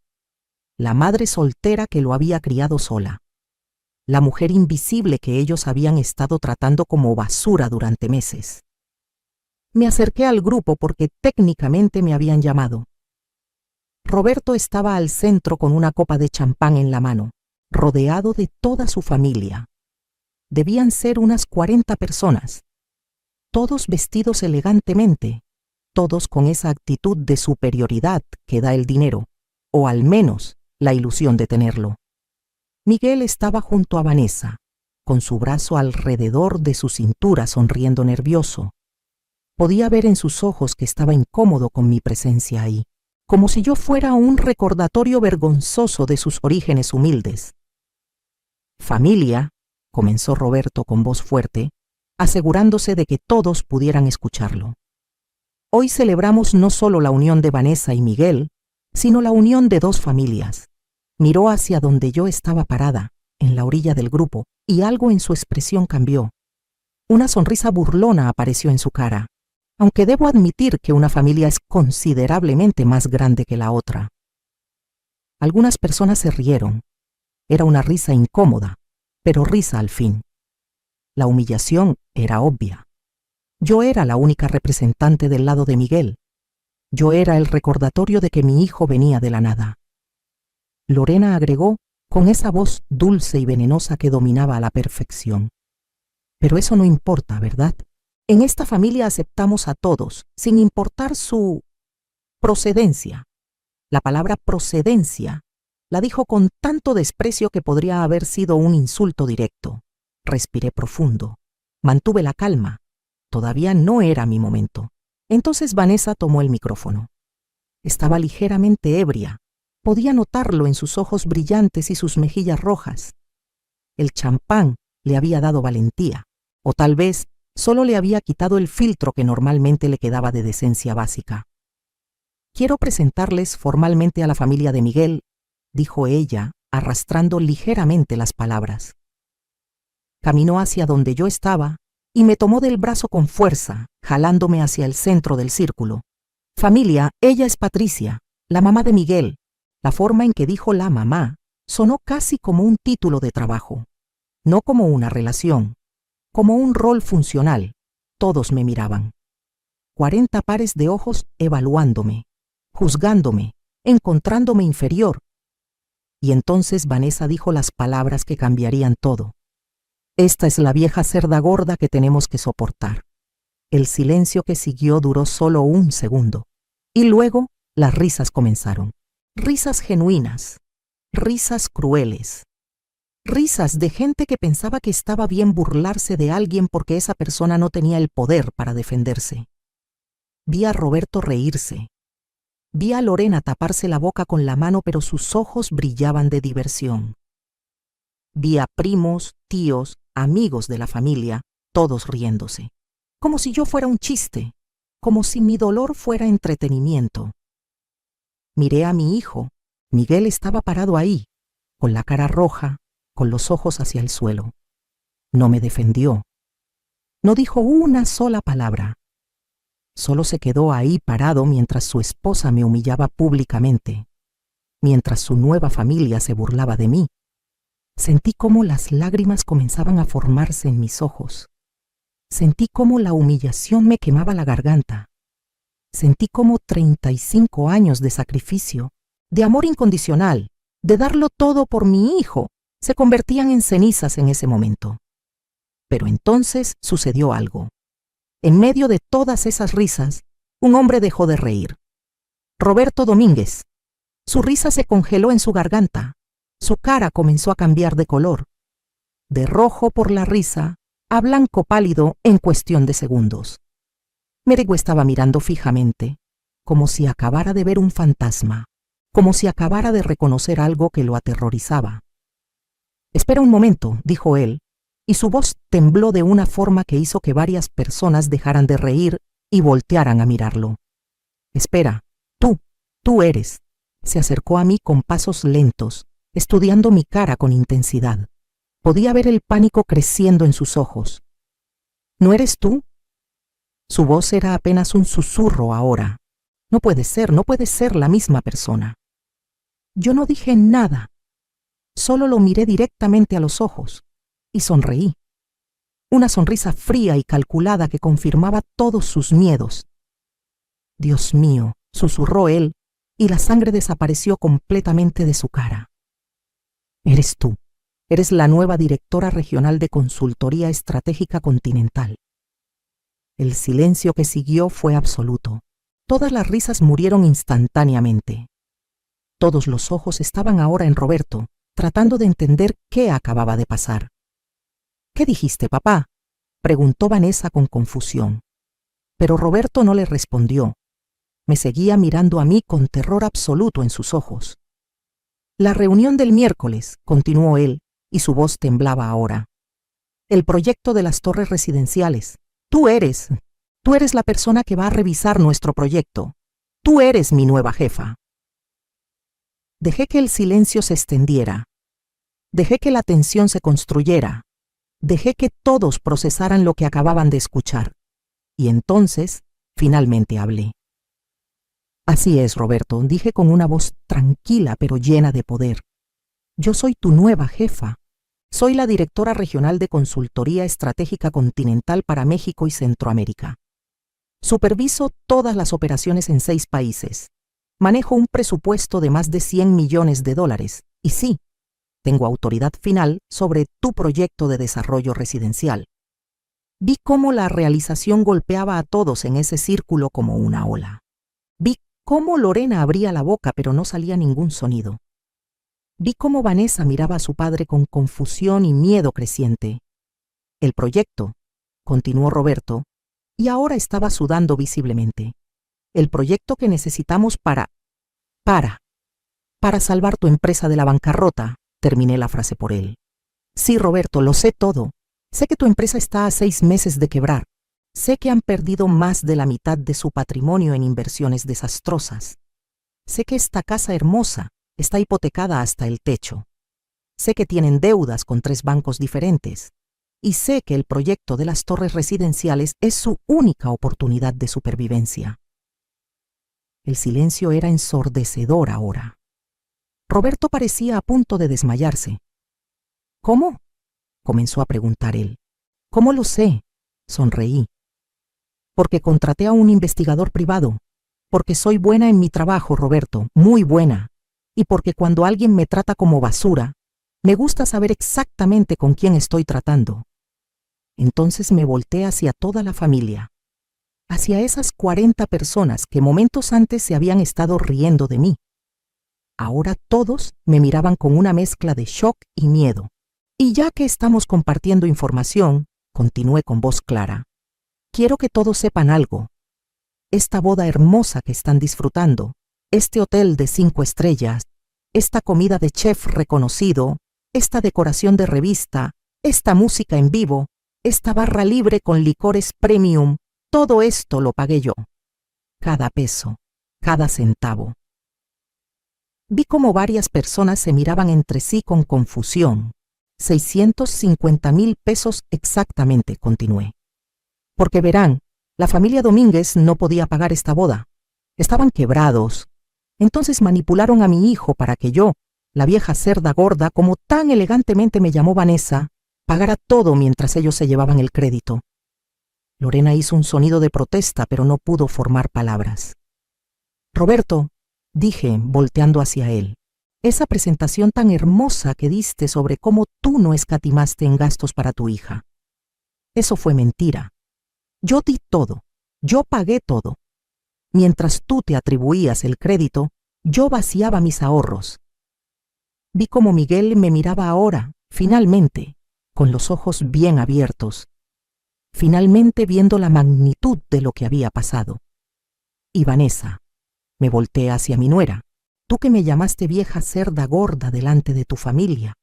la madre soltera que lo había criado sola, la mujer invisible que ellos habían estado tratando como basura durante meses. Me acerqué al grupo porque técnicamente me habían llamado. Roberto estaba al centro con una copa de champán en la mano, rodeado de toda su familia. Debían ser unas 40 personas, todos vestidos elegantemente, todos con esa actitud de superioridad que da el dinero, o al menos la ilusión de tenerlo. Miguel estaba junto a Vanessa, con su brazo alrededor de su cintura sonriendo nervioso. Podía ver en sus ojos que estaba incómodo con mi presencia ahí, como si yo fuera un recordatorio vergonzoso de sus orígenes humildes. «Familia», comenzó Roberto con voz fuerte, asegurándose de que todos pudieran escucharlo. «Hoy celebramos no solo la unión de Vanessa y Miguel, sino la unión de dos familias». Miró hacia donde yo estaba parada, en la orilla del grupo, y algo en su expresión cambió. Una sonrisa burlona apareció en su cara, aunque debo admitir que una familia es considerablemente más grande que la otra. Algunas personas se rieron. Era una risa incómoda, pero risa al fin. La humillación era obvia. Yo era la única representante del lado de Miguel. Yo era el recordatorio de que mi hijo venía de la nada. Lorena agregó con esa voz dulce y venenosa que dominaba a la perfección. Pero eso no importa, ¿verdad? En esta familia aceptamos a todos, sin importar su procedencia. La palabra procedencia la dijo con tanto desprecio que podría haber sido un insulto directo. Respiré profundo. Mantuve la calma. Todavía no era mi momento. Entonces Vanessa tomó el micrófono. Estaba ligeramente ebria. Podía notarlo en sus ojos brillantes y sus mejillas rojas. El champán le había dado valentía, o tal vez solo le había quitado el filtro que normalmente le quedaba de decencia básica. «Quiero presentarles formalmente a la familia de Miguel», dijo ella, arrastrando ligeramente las palabras. Caminó hacia donde yo estaba y me tomó del brazo con fuerza, jalándome hacia el centro del círculo. Familia, ella es Patricia, la mamá de Miguel. La forma en que dijo la mamá sonó casi como un título de trabajo, no como una relación, como un rol funcional. Todos me miraban. 40 pares de ojos evaluándome, juzgándome, encontrándome inferior. Y entonces Vanessa dijo las palabras que cambiarían todo. Esta es la vieja cerda gorda que tenemos que soportar. El silencio que siguió duró solo un segundo. Y luego las risas comenzaron. Risas genuinas, risas crueles. Risas de gente que pensaba que estaba bien burlarse de alguien porque esa persona no tenía el poder para defenderse. Vi a Roberto reírse. Vi a Lorena taparse la boca con la mano, pero sus ojos brillaban de diversión. Vi a primos, tíos, amigos de la familia, todos riéndose. Como si yo fuera un chiste, como si mi dolor fuera entretenimiento. Miré a mi hijo. Miguel estaba parado ahí, con la cara roja, con los ojos hacia el suelo. No me defendió. No dijo una sola palabra. Solo se quedó ahí parado mientras su esposa me humillaba públicamente, mientras su nueva familia se burlaba de mí. Sentí cómo las lágrimas comenzaban a formarse en mis ojos. Sentí cómo la humillación me quemaba la garganta. Sentí cómo 35 años de sacrificio, de amor incondicional, de darlo todo por mi hijo, se convertían en cenizas en ese momento. Pero entonces sucedió algo. En medio de todas esas risas, un hombre dejó de reír. Roberto Domínguez. Su risa se congeló en su garganta. Su cara comenzó a cambiar de color. De rojo por la risa a blanco pálido en cuestión de segundos. Merego estaba mirando fijamente, como si acabara de ver un fantasma, como si acabara de reconocer algo que lo aterrorizaba. «Espera un momento», dijo él, y su voz tembló de una forma que hizo que varias personas dejaran de reír y voltearan a mirarlo. «Espera, tú eres». Se acercó a mí con pasos lentos, estudiando mi cara con intensidad. Podía ver el pánico creciendo en sus ojos. «¿No eres tú?» Su voz era apenas un susurro ahora. No puede ser la misma persona. Yo no dije nada. Solo lo miré directamente a los ojos y sonreí. Una sonrisa fría y calculada que confirmaba todos sus miedos. «Dios mío», susurró él, y la sangre desapareció completamente de su cara. «Eres tú. Eres la nueva directora regional de Consultoría Estratégica Continental». El silencio que siguió fue absoluto. Todas las risas murieron instantáneamente. Todos los ojos estaban ahora en Roberto, tratando de entender qué acababa de pasar. «¿Qué dijiste, papá?», preguntó Vanessa con confusión. Pero Roberto no le respondió. Me seguía mirando a mí con terror absoluto en sus ojos. «La reunión del miércoles», continuó él, y su voz temblaba ahora. «El proyecto de las torres residenciales. Tú eres la persona que va a revisar nuestro proyecto. Tú eres mi nueva jefa». Dejé que el silencio se extendiera. Dejé que la tensión se construyera. Dejé que todos procesaran lo que acababan de escuchar. Y entonces, finalmente hablé. «Así es, Roberto», dije con una voz tranquila pero llena de poder. «Yo soy tu nueva jefa. Soy la directora regional de Consultoría Estratégica Continental para México y Centroamérica. Superviso todas las operaciones en 6 países. Manejo un presupuesto de más de $100 millones. Y sí, tengo autoridad final sobre tu proyecto de desarrollo residencial». Vi cómo la realización golpeaba a todos en ese círculo como una ola. Vi cómo Lorena abría la boca pero no salía ningún sonido. Vi cómo Vanessa miraba a su padre con confusión y miedo creciente. «El proyecto», continuó Roberto, y ahora estaba sudando visiblemente. «El proyecto que necesitamos para salvar tu empresa de la bancarrota», terminé la frase por él. «Sí, Roberto, lo sé todo. Sé que tu empresa está a 6 meses de quebrar. Sé que han perdido más de la mitad de su patrimonio en inversiones desastrosas. Sé que esta casa hermosa está hipotecada hasta el techo. Sé que tienen deudas con 3 bancos diferentes. y sé que el proyecto de las torres residenciales es su única oportunidad de supervivencia. El silencio era ensordecedor ahora. Roberto parecía a punto de desmayarse. ¿Cómo?, comenzó a preguntar él. ¿Cómo lo sé?, sonreí. Porque contraté a un investigador privado. Porque soy buena en mi trabajo, Roberto, muy buena. Y porque cuando alguien me trata como basura, me gusta saber exactamente con quién estoy tratando. Entonces me volteé hacia toda la familia, hacia esas 40 personas que momentos antes se habían estado riendo de mí. Ahora todos me miraban con una mezcla de shock y miedo. Y ya que estamos compartiendo información, continué con voz clara. Quiero que todos sepan algo. Esta boda hermosa que están disfrutando, este hotel de 5 estrellas, esta comida de chef reconocido, esta decoración de revista, esta música en vivo, esta barra libre con licores premium, todo esto lo pagué yo. Cada peso, cada centavo. Vi cómo varias personas se miraban entre sí con confusión. 650,000 pesos exactamente, continué. Porque verán, la familia Domínguez no podía pagar esta boda. Estaban quebrados. Entonces manipularon a mi hijo para que yo, la vieja cerda gorda, como tan elegantemente me llamó Vanessa, pagara todo mientras ellos se llevaban el crédito. Lorena hizo un sonido de protesta, pero no pudo formar palabras. Roberto, dije, volteando hacia él, esa presentación tan hermosa que diste sobre cómo tú no escatimaste en gastos para tu hija. Eso fue mentira. Yo di todo, yo pagué todo. Mientras tú te atribuías el crédito, yo vaciaba mis ahorros. Vi cómo Miguel me miraba ahora, finalmente, con los ojos bien abiertos, finalmente viendo la magnitud de lo que había pasado. Y Vanessa, me volteé hacia mi nuera, tú que me llamaste vieja cerda gorda delante de tu familia,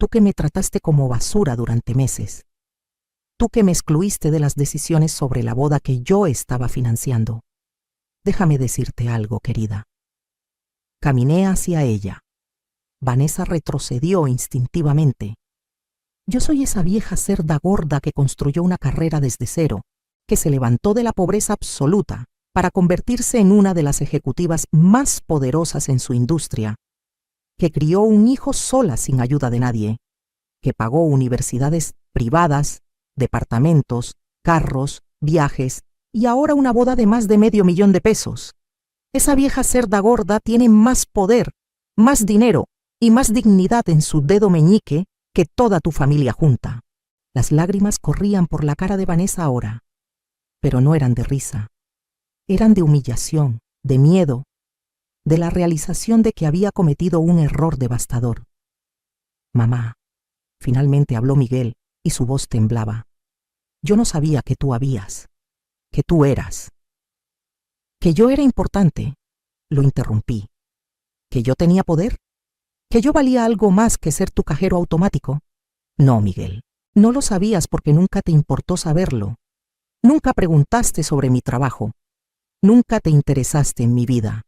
tú que me trataste como basura durante meses, tú que me excluiste de las decisiones sobre la boda que yo estaba financiando. Déjame decirte algo, querida. Caminé hacia ella. Vanessa retrocedió instintivamente. Yo soy esa vieja cerda gorda que construyó una carrera desde cero, que se levantó de la pobreza absoluta para convertirse en una de las ejecutivas más poderosas en su industria, que crió un hijo sola sin ayuda de nadie, que pagó universidades privadas, departamentos, carros, viajes y ahora una boda de más de $500,000 de pesos. Esa vieja cerda gorda tiene más poder, más dinero y más dignidad en su dedo meñique que toda tu familia junta. Las lágrimas corrían por la cara de Vanessa ahora, pero no eran de risa. Eran de humillación, de miedo, de la realización de que había cometido un error devastador. Mamá, finalmente habló Miguel y su voz temblaba. Yo no sabía que tú habías, que tú eras. Que yo era importante, lo interrumpí. Que yo tenía poder, que yo valía algo más que ser tu cajero automático. No, Miguel, no lo sabías porque nunca te importó saberlo. Nunca preguntaste sobre mi trabajo. Nunca te interesaste en mi vida.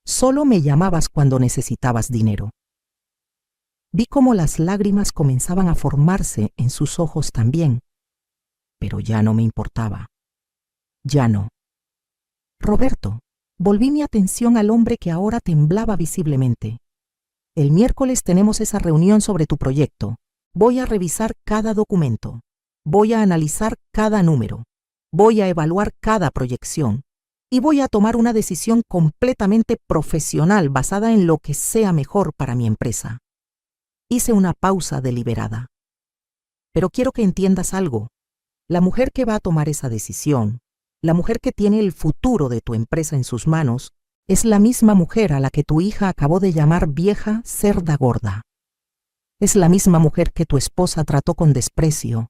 Solo me llamabas cuando necesitabas dinero. Vi cómo las lágrimas comenzaban a formarse en sus ojos también, pero ya no me importaba. Ya no. Roberto, volví mi atención al hombre que ahora temblaba visiblemente. El miércoles tenemos esa reunión sobre tu proyecto. Voy a revisar cada documento. Voy a analizar cada número. Voy a evaluar cada proyección. Y voy a tomar una decisión completamente profesional basada en lo que sea mejor para mi empresa. Hice una pausa deliberada. Pero quiero que entiendas algo. La mujer que va a tomar esa decisión, la mujer que tiene el futuro de tu empresa en sus manos, es la misma mujer a la que tu hija acabó de llamar vieja cerda gorda. Es la misma mujer que tu esposa trató con desprecio.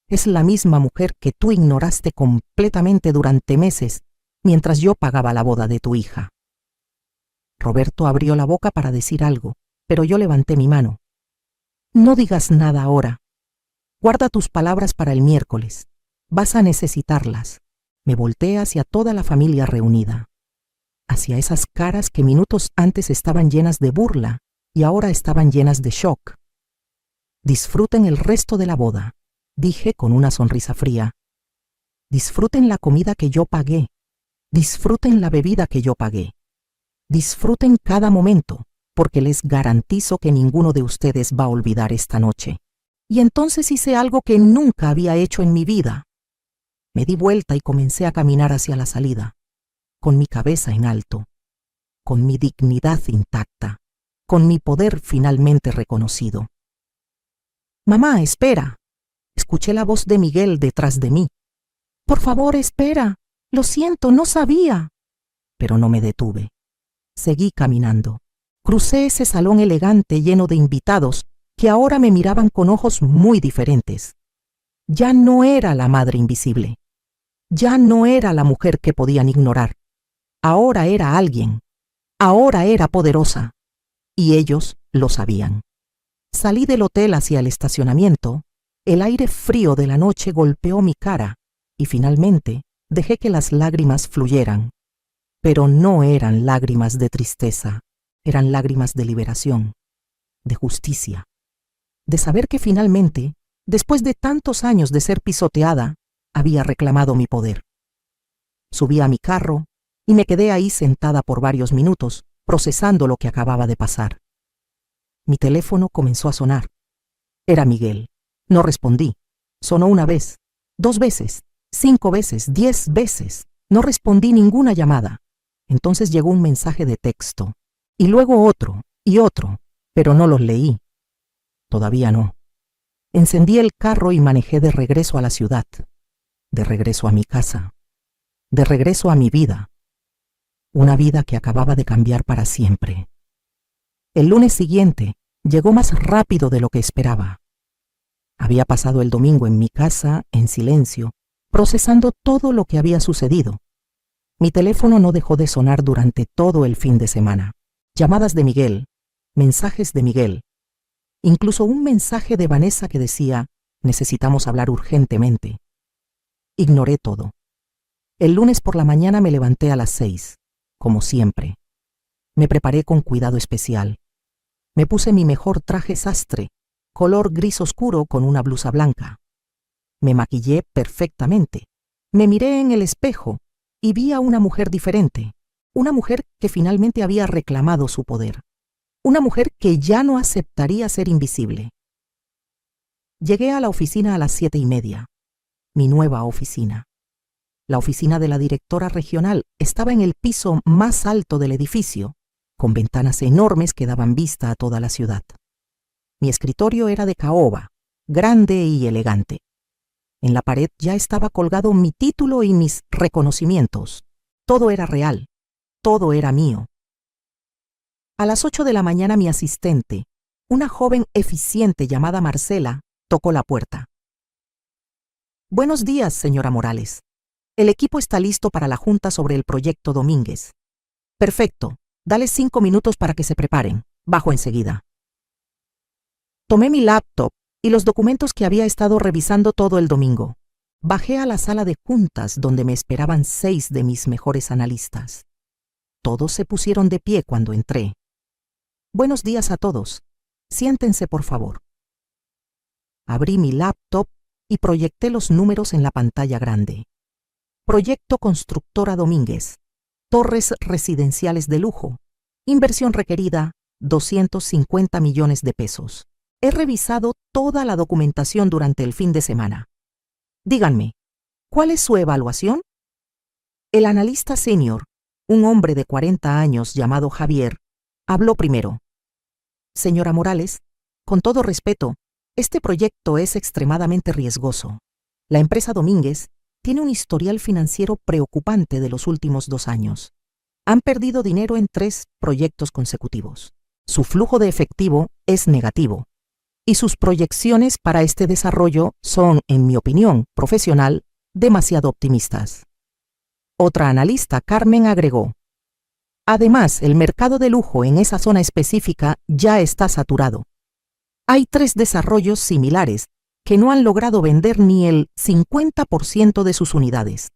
Es la misma mujer que tú ignoraste completamente durante meses mientras yo pagaba la boda de tu hija. Roberto abrió la boca para decir algo, pero yo levanté mi mano. No digas nada ahora. Guarda tus palabras para el miércoles. Vas a necesitarlas. Me volteé hacia toda la familia reunida, hacia esas caras que minutos antes estaban llenas de burla y ahora estaban llenas de shock. Disfruten el resto de la boda. dije con una sonrisa fría. Disfruten la comida que yo pagué. Disfruten la bebida que yo pagué. Disfruten cada momento, porque les garantizo que ninguno de ustedes va a olvidar esta noche. Y entonces hice algo que nunca había hecho en mi vida. Me di vuelta y comencé a caminar hacia la salida, con mi cabeza en alto, con mi dignidad intacta, con mi poder finalmente reconocido. «Mamá, espera», escuché la voz de Miguel detrás de mí. «Por favor, espera. Lo siento, no sabía». Pero no me detuve. Seguí caminando. Crucé ese salón elegante lleno de invitados que ahora me miraban con ojos muy diferentes. Ya no era la madre invisible. Ya no era la mujer que podían ignorar. Ahora era alguien. Ahora era poderosa. Y ellos lo sabían. Salí del hotel hacia el estacionamiento. El aire frío de la noche golpeó mi cara y finalmente dejé que las lágrimas fluyeran. Pero no eran lágrimas de tristeza, eran lágrimas de liberación, de justicia, de saber que finalmente, después de tantos años de ser pisoteada, había reclamado mi poder. Subí a mi carro y me quedé ahí sentada por varios minutos, procesando lo que acababa de pasar. Mi teléfono comenzó a sonar. Era Miguel. No respondí. Sonó una vez, 2 veces, 5 veces, 10 veces. No respondí ninguna llamada. Entonces llegó un mensaje de texto, y luego otro, y otro, pero no los leí. Todavía no. Encendí el carro y manejé de regreso a la ciudad, de regreso a mi casa, de regreso a mi vida, una vida que acababa de cambiar para siempre. El lunes siguiente llegó más rápido de lo que esperaba. Había pasado el domingo en mi casa, en silencio, procesando todo lo que había sucedido. Mi teléfono no dejó de sonar durante todo el fin de semana. Llamadas de Miguel, mensajes de Miguel, incluso un mensaje de Vanessa que decía, necesitamos hablar urgentemente. Ignoré todo. El lunes por la mañana me levanté a las 6, como siempre. Me preparé con cuidado especial. Me puse mi mejor traje sastre, color gris oscuro con una blusa blanca. Me maquillé perfectamente. Me miré en el espejo y vi a una mujer diferente, una mujer que finalmente había reclamado su poder, una mujer que ya no aceptaría ser invisible. Llegué a la oficina a las 7:30, mi nueva oficina. La oficina de la directora regional estaba en el piso más alto del edificio, con ventanas enormes que daban vista a toda la ciudad. Mi escritorio era de caoba, grande y elegante. En la pared ya estaba colgado mi título y mis reconocimientos. Todo era real, todo era mío. A las 8 de la mañana mi asistente, una joven eficiente llamada Marcela, tocó la puerta. «Buenos días, señora Morales. El equipo está listo para la junta sobre el proyecto Domínguez». «Perfecto. Dale 5 minutos para que se preparen. Bajo enseguida». Tomé mi laptop y los documentos que había estado revisando todo el domingo. Bajé a la sala de juntas donde me esperaban 6 de mis mejores analistas. Todos se pusieron de pie cuando entré. «Buenos días a todos. Siéntense, por favor». Abrí mi laptop y proyecté los números en la pantalla grande. Proyecto Constructora Domínguez. Torres residenciales de lujo. Inversión requerida, 250 millones de pesos. He revisado toda la documentación durante el fin de semana. Díganme, ¿cuál es su evaluación? El analista senior, un hombre de 40 años llamado Javier, habló primero. «Señora Morales, con todo respeto, este proyecto es extremadamente riesgoso. La empresa Domínguez tiene un historial financiero preocupante de los últimos 2 años. Han perdido dinero en 3 proyectos consecutivos. Su flujo de efectivo es negativo. Y sus proyecciones para este desarrollo son, en mi opinión profesional, demasiado optimistas». Otra analista, Carmen, agregó: «Además, el mercado de lujo en esa zona específica ya está saturado. Hay 3 desarrollos similares que no han logrado vender ni el 50% de sus unidades.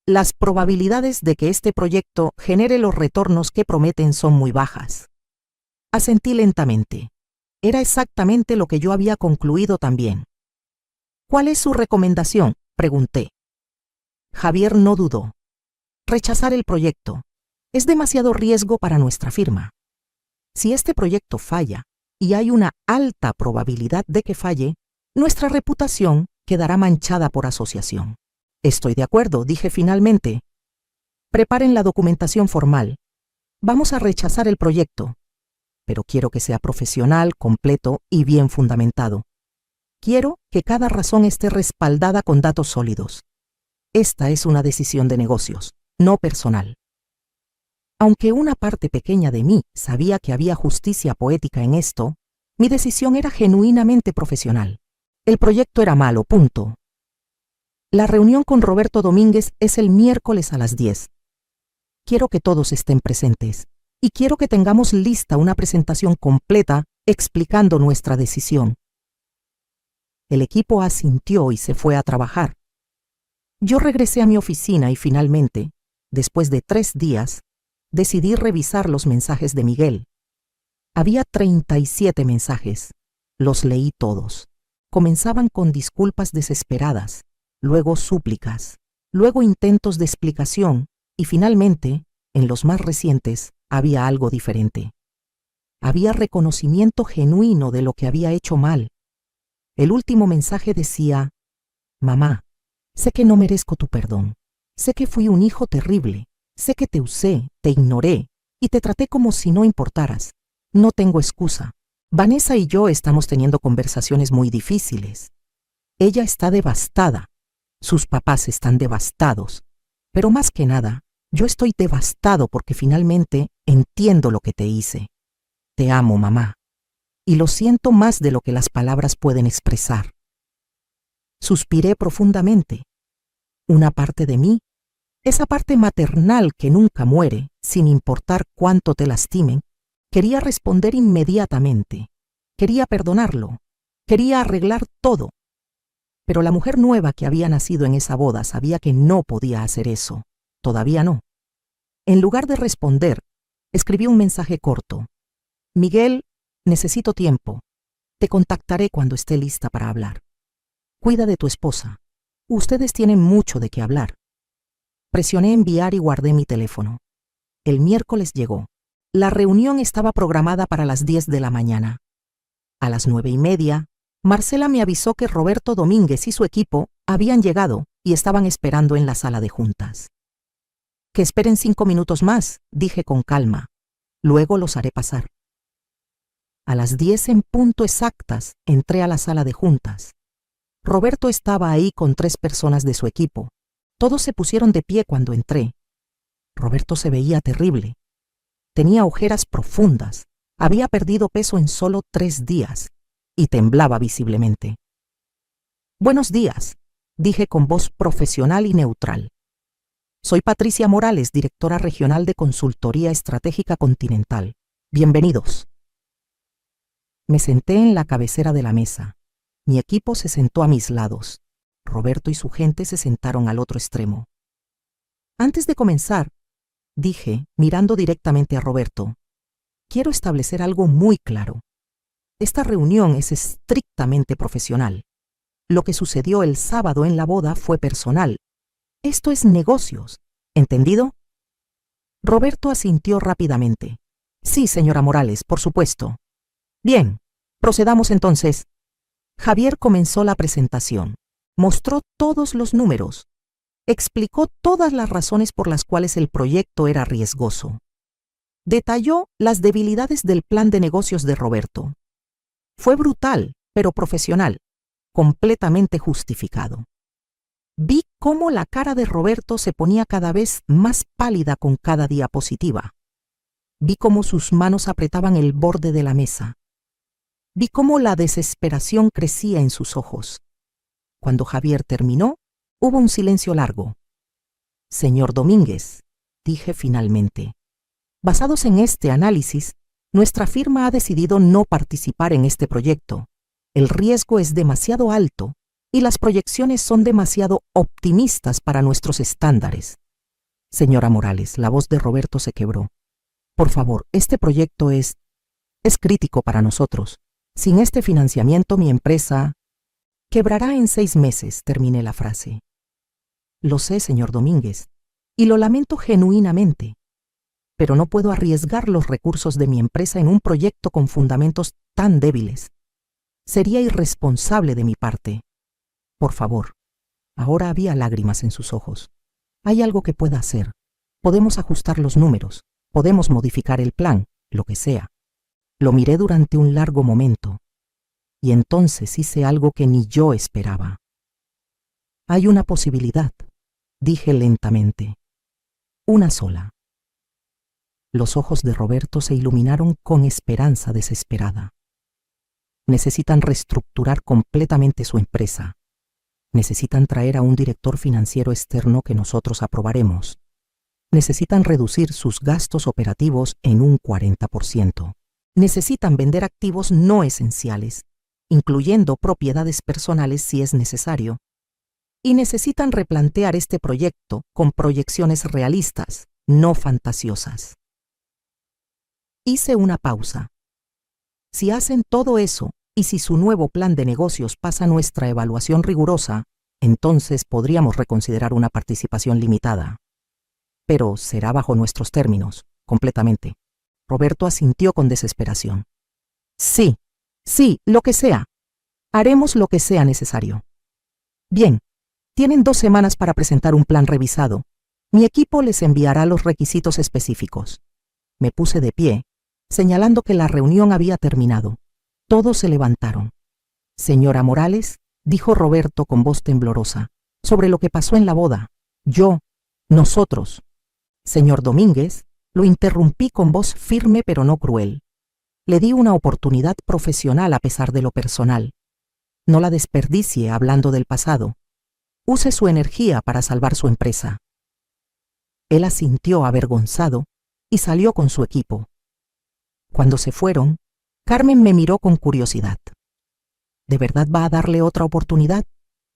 Las probabilidades de que este proyecto genere los retornos que prometen son muy bajas». Asentí lentamente. Era exactamente lo que yo había concluido también. ¿Cuál es su recomendación?, pregunté. Javier no dudó. Rechazar el proyecto. Es demasiado riesgo para nuestra firma. Si este proyecto falla, y hay una alta probabilidad de que falle, nuestra reputación quedará manchada por asociación. Estoy de acuerdo, dije finalmente. Preparen la documentación formal. Vamos a rechazar el proyecto, pero quiero que sea profesional, completo y bien fundamentado. Quiero que cada razón esté respaldada con datos sólidos. Esta es una decisión de negocios, no personal. Aunque una parte pequeña de mí sabía que había justicia poética en esto, mi decisión era genuinamente profesional. El proyecto era malo, punto. La reunión con Roberto Domínguez es el miércoles a las 10. Quiero que todos estén presentes y quiero que tengamos lista una presentación completa explicando nuestra decisión. El equipo asintió y se fue a trabajar. Yo regresé a mi oficina y finalmente, después de 3 días, decidí revisar los mensajes de Miguel. Había 37 mensajes. Los leí todos. Comenzaban con disculpas desesperadas, luego súplicas, luego intentos de explicación y finalmente, en los más recientes, había algo diferente. Había reconocimiento genuino de lo que había hecho mal. El último mensaje decía: «Mamá, sé que no merezco tu perdón. Sé que fui un hijo terrible. Sé que te usé, te ignoré y te traté como si no importaras. No tengo excusa. Vanessa y yo estamos teniendo conversaciones muy difíciles. Ella está devastada. Sus papás están devastados. Pero más que nada, yo estoy devastado porque finalmente entiendo lo que te hice. Te amo, mamá. Y lo siento más de lo que las palabras pueden expresar». Suspiré profundamente. Una parte de mí, esa parte maternal que nunca muere, sin importar cuánto te lastimen, quería responder inmediatamente. Quería perdonarlo. Quería arreglar todo. Pero la mujer nueva que había nacido en esa boda sabía que no podía hacer eso. Todavía no. En lugar de responder, escribí un mensaje corto. «Miguel, necesito tiempo. Te contactaré cuando esté lista para hablar. Cuida de tu esposa. Ustedes tienen mucho de qué hablar». Presioné enviar y guardé mi teléfono. El miércoles llegó. La reunión estaba programada para las 10 de la mañana. A las 9:30, Marcela me avisó que Roberto Domínguez y su equipo habían llegado y estaban esperando en la sala de juntas. «Que esperen 5 minutos más», dije con calma. «Luego los haré pasar». A las 10 en punto exactas entré a la sala de juntas. Roberto estaba ahí con 3 personas de su equipo. Todos se pusieron de pie cuando entré. Roberto se veía terrible. Tenía ojeras profundas. Había perdido peso en solo 3 días y temblaba visiblemente. «Buenos días», dije con voz profesional y neutral. «Soy Patricia Morales, directora regional de Consultoría Estratégica Continental. Bienvenidos». Me senté en la cabecera de la mesa. Mi equipo se sentó a mis lados. Roberto y su gente se sentaron al otro extremo. Antes de comenzar, dije, mirando directamente a Roberto, quiero establecer algo muy claro. Esta reunión es estrictamente profesional. Lo que sucedió el sábado en la boda fue personal. Esto es negocios, ¿entendido? Roberto asintió rápidamente. Sí, señora Morales, por supuesto. Bien, procedamos entonces. Javier comenzó la presentación. Mostró todos los números. Explicó todas las razones por las cuales el proyecto era riesgoso. Detalló las debilidades del plan de negocios de Roberto. Fue brutal, pero profesional, completamente justificado. Vi cómo la cara de Roberto se ponía cada vez más pálida con cada diapositiva. Vi cómo sus manos apretaban el borde de la mesa. Vi cómo la desesperación crecía en sus ojos. Cuando Javier terminó, hubo un silencio largo. «Señor Domínguez», dije finalmente, «basados en este análisis, nuestra firma ha decidido no participar en este proyecto. El riesgo es demasiado alto y las proyecciones son demasiado optimistas para nuestros estándares». Señora Morales, la voz de Roberto se quebró. «Por favor, este proyecto es crítico para nosotros. Sin este financiamiento, mi empresa...» Quebrará en 6 meses, terminé la frase. Lo sé, señor Domínguez, y lo lamento genuinamente, pero no puedo arriesgar los recursos de mi empresa en un proyecto con fundamentos tan débiles. Sería irresponsable de mi parte. Por favor. Ahora había lágrimas en sus ojos. Hay algo que pueda hacer. Podemos ajustar los números, podemos modificar el plan, lo que sea. Lo miré durante un largo momento, y entonces hice algo que ni yo esperaba. Hay una posibilidad, dije lentamente. Una sola. Los ojos de Roberto se iluminaron con esperanza desesperada. Necesitan reestructurar completamente su empresa. Necesitan traer a un director financiero externo que nosotros aprobaremos. Necesitan reducir sus gastos operativos en un 40%. Necesitan vender activos no esenciales, incluyendo propiedades personales si es necesario. Y necesitan replantear este proyecto con proyecciones realistas, no fantasiosas. Hice una pausa. Si hacen todo eso, y si su nuevo plan de negocios pasa nuestra evaluación rigurosa, entonces podríamos reconsiderar una participación limitada. Pero será bajo nuestros términos, completamente. Roberto asintió con desesperación. Sí, lo que sea. Haremos lo que sea necesario. Bien, tienen 2 semanas para presentar un plan revisado. Mi equipo les enviará los requisitos específicos. Me puse de pie, señalando que la reunión había terminado. Todos se levantaron. Señora Morales, dijo Roberto con voz temblorosa, sobre lo que pasó en la boda. Nosotros. Señor Domínguez, lo interrumpí con voz firme pero no cruel. Le di una oportunidad profesional a pesar de lo personal. No la desperdicie hablando del pasado. Use su energía para salvar su empresa. Él asintió avergonzado y salió con su equipo. Cuando se fueron, Carmen me miró con curiosidad. ¿De verdad va a darle otra oportunidad?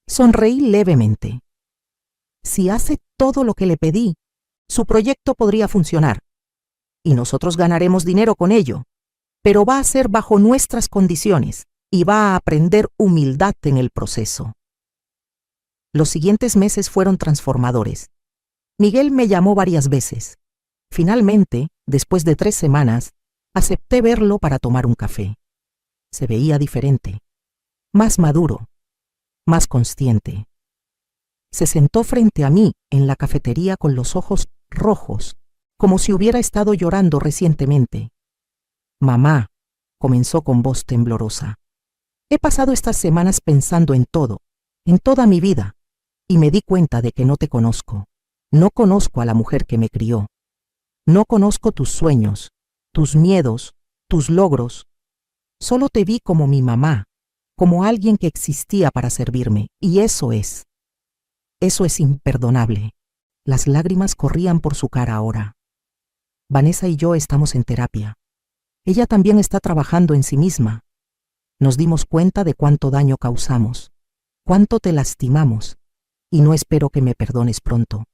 Sonreí levemente. Si hace todo lo que le pedí, su proyecto podría funcionar, y nosotros ganaremos dinero con ello, pero va a ser bajo nuestras condiciones y va a aprender humildad en el proceso. Los siguientes meses fueron transformadores. Miguel me llamó varias veces. Finalmente, después de 3 semanas, acepté verlo para tomar un café. Se veía diferente, más maduro, más consciente. Se sentó frente a mí en la cafetería con los ojos rojos, como si hubiera estado llorando recientemente. Mamá, comenzó con voz temblorosa. He pasado estas semanas pensando en todo, en toda mi vida, y me di cuenta de que no te conozco. No conozco a la mujer que me crió. No conozco tus sueños, tus miedos, tus logros. Solo te vi como mi mamá, como alguien que existía para servirme, y eso es imperdonable. Las lágrimas corrían por su cara ahora. Vanessa y yo estamos en terapia. Ella también está trabajando en sí misma. Nos dimos cuenta de cuánto daño causamos, cuánto te lastimamos, y no espero que me perdones pronto.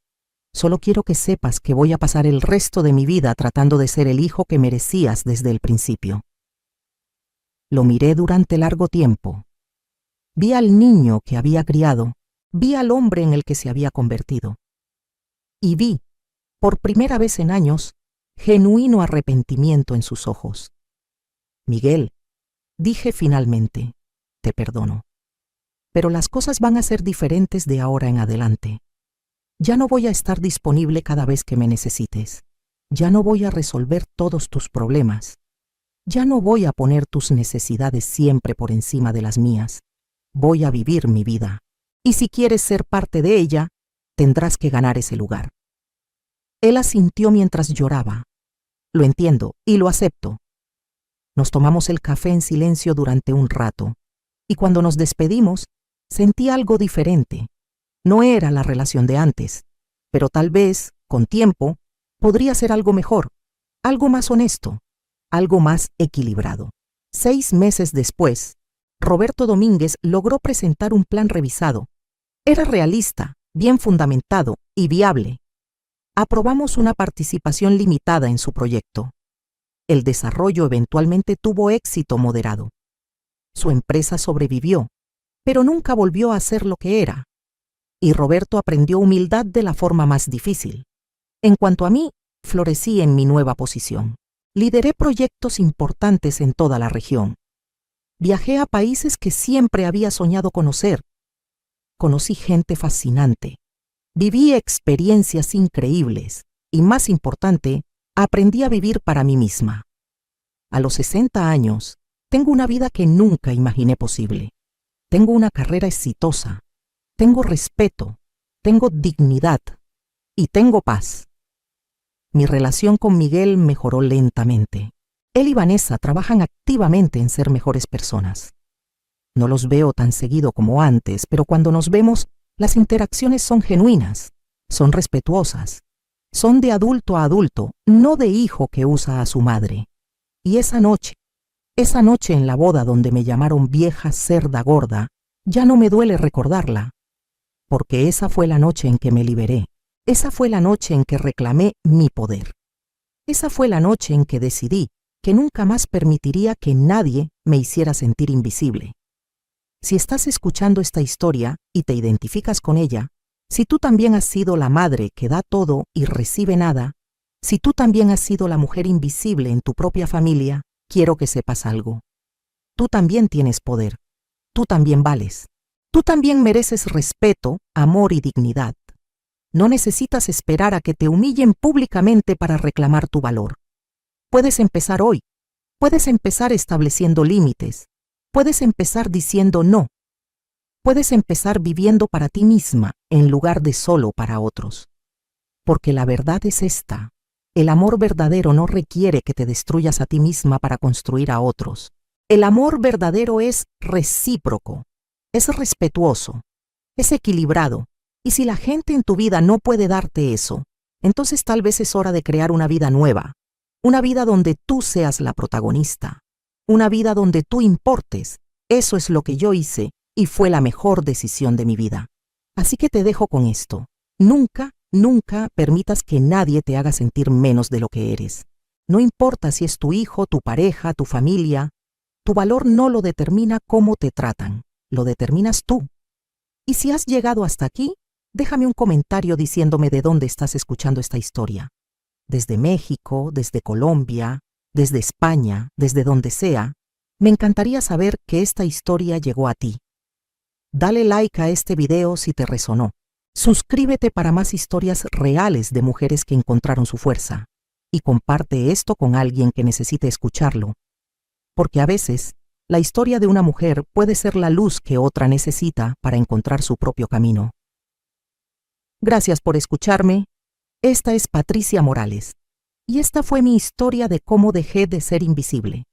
Solo quiero que sepas que voy a pasar el resto de mi vida tratando de ser el hijo que merecías desde el principio. Lo miré durante largo tiempo. Vi al niño que había criado, vi al hombre en el que se había convertido. Y vi, por primera vez en años, genuino arrepentimiento en sus ojos. Miguel, dije finalmente, te perdono. Pero las cosas van a ser diferentes de ahora en adelante. Ya no voy a estar disponible cada vez que me necesites. Ya no voy a resolver todos tus problemas. Ya no voy a poner tus necesidades siempre por encima de las mías. Voy a vivir mi vida. Y si quieres ser parte de ella, tendrás que ganar ese lugar. Él asintió mientras lloraba. Lo entiendo y lo acepto. Nos tomamos el café en silencio durante un rato, y cuando nos despedimos, sentí algo diferente. No era la relación de antes, pero tal vez, con tiempo, podría ser algo mejor, algo más honesto, algo más equilibrado. 6 meses después, Roberto Domínguez logró presentar un plan revisado. Era realista, bien fundamentado y viable. Aprobamos una participación limitada en su proyecto. El desarrollo eventualmente tuvo éxito moderado. Su empresa sobrevivió, pero nunca volvió a ser lo que era. Y Roberto aprendió humildad de la forma más difícil. En cuanto a mí, florecí en mi nueva posición. Lideré proyectos importantes en toda la región. Viajé a países que siempre había soñado conocer. Conocí gente fascinante. Viví experiencias increíbles y, más importante, aprendí a vivir para mí misma. A los 60 años, tengo una vida que nunca imaginé posible. Tengo una carrera exitosa. Tengo respeto. Tengo dignidad. Y tengo paz. Mi relación con Miguel mejoró lentamente. Él y Vanessa trabajan activamente en ser mejores personas. No los veo tan seguido como antes, pero cuando nos vemos, las interacciones son genuinas, son respetuosas, son de adulto a adulto, no de hijo que usa a su madre. Y esa noche en la boda donde me llamaron vieja cerda gorda, ya no me duele recordarla, porque esa fue la noche en que me liberé. Esa fue la noche en que reclamé mi poder. Esa fue la noche en que decidí que nunca más permitiría que nadie me hiciera sentir invisible. Si estás escuchando esta historia y te identificas con ella, si tú también has sido la madre que da todo y recibe nada, si tú también has sido la mujer invisible en tu propia familia, quiero que sepas algo. Tú también tienes poder. Tú también vales. Tú también mereces respeto, amor y dignidad. No necesitas esperar a que te humillen públicamente para reclamar tu valor. Puedes empezar hoy. Puedes empezar estableciendo límites. Puedes empezar diciendo no. Puedes empezar viviendo para ti misma en lugar de solo para otros. Porque la verdad es esta. El amor verdadero no requiere que te destruyas a ti misma para construir a otros. El amor verdadero es recíproco, es respetuoso, es equilibrado. Y si la gente en tu vida no puede darte eso, entonces tal vez es hora de crear una vida nueva, una vida donde tú seas la protagonista, una vida donde tú importes. Eso es lo que yo hice y fue la mejor decisión de mi vida. Así que te dejo con esto. Nunca permitas que nadie te haga sentir menos de lo que eres. No importa si es tu hijo, tu pareja, tu familia, tu valor no lo determina cómo te tratan, lo determinas tú. Y si has llegado hasta aquí, déjame un comentario diciéndome de dónde estás escuchando esta historia. Desde México, desde Colombia, desde España, desde donde sea, me encantaría saber que esta historia llegó a ti. Dale like a este video si te resonó. Suscríbete para más historias reales de mujeres que encontraron su fuerza. Y comparte esto con alguien que necesite escucharlo. Porque a veces, la historia de una mujer puede ser la luz que otra necesita para encontrar su propio camino. Gracias por escucharme. Esta es Patricia Morales. Y esta fue mi historia de cómo dejé de ser invisible.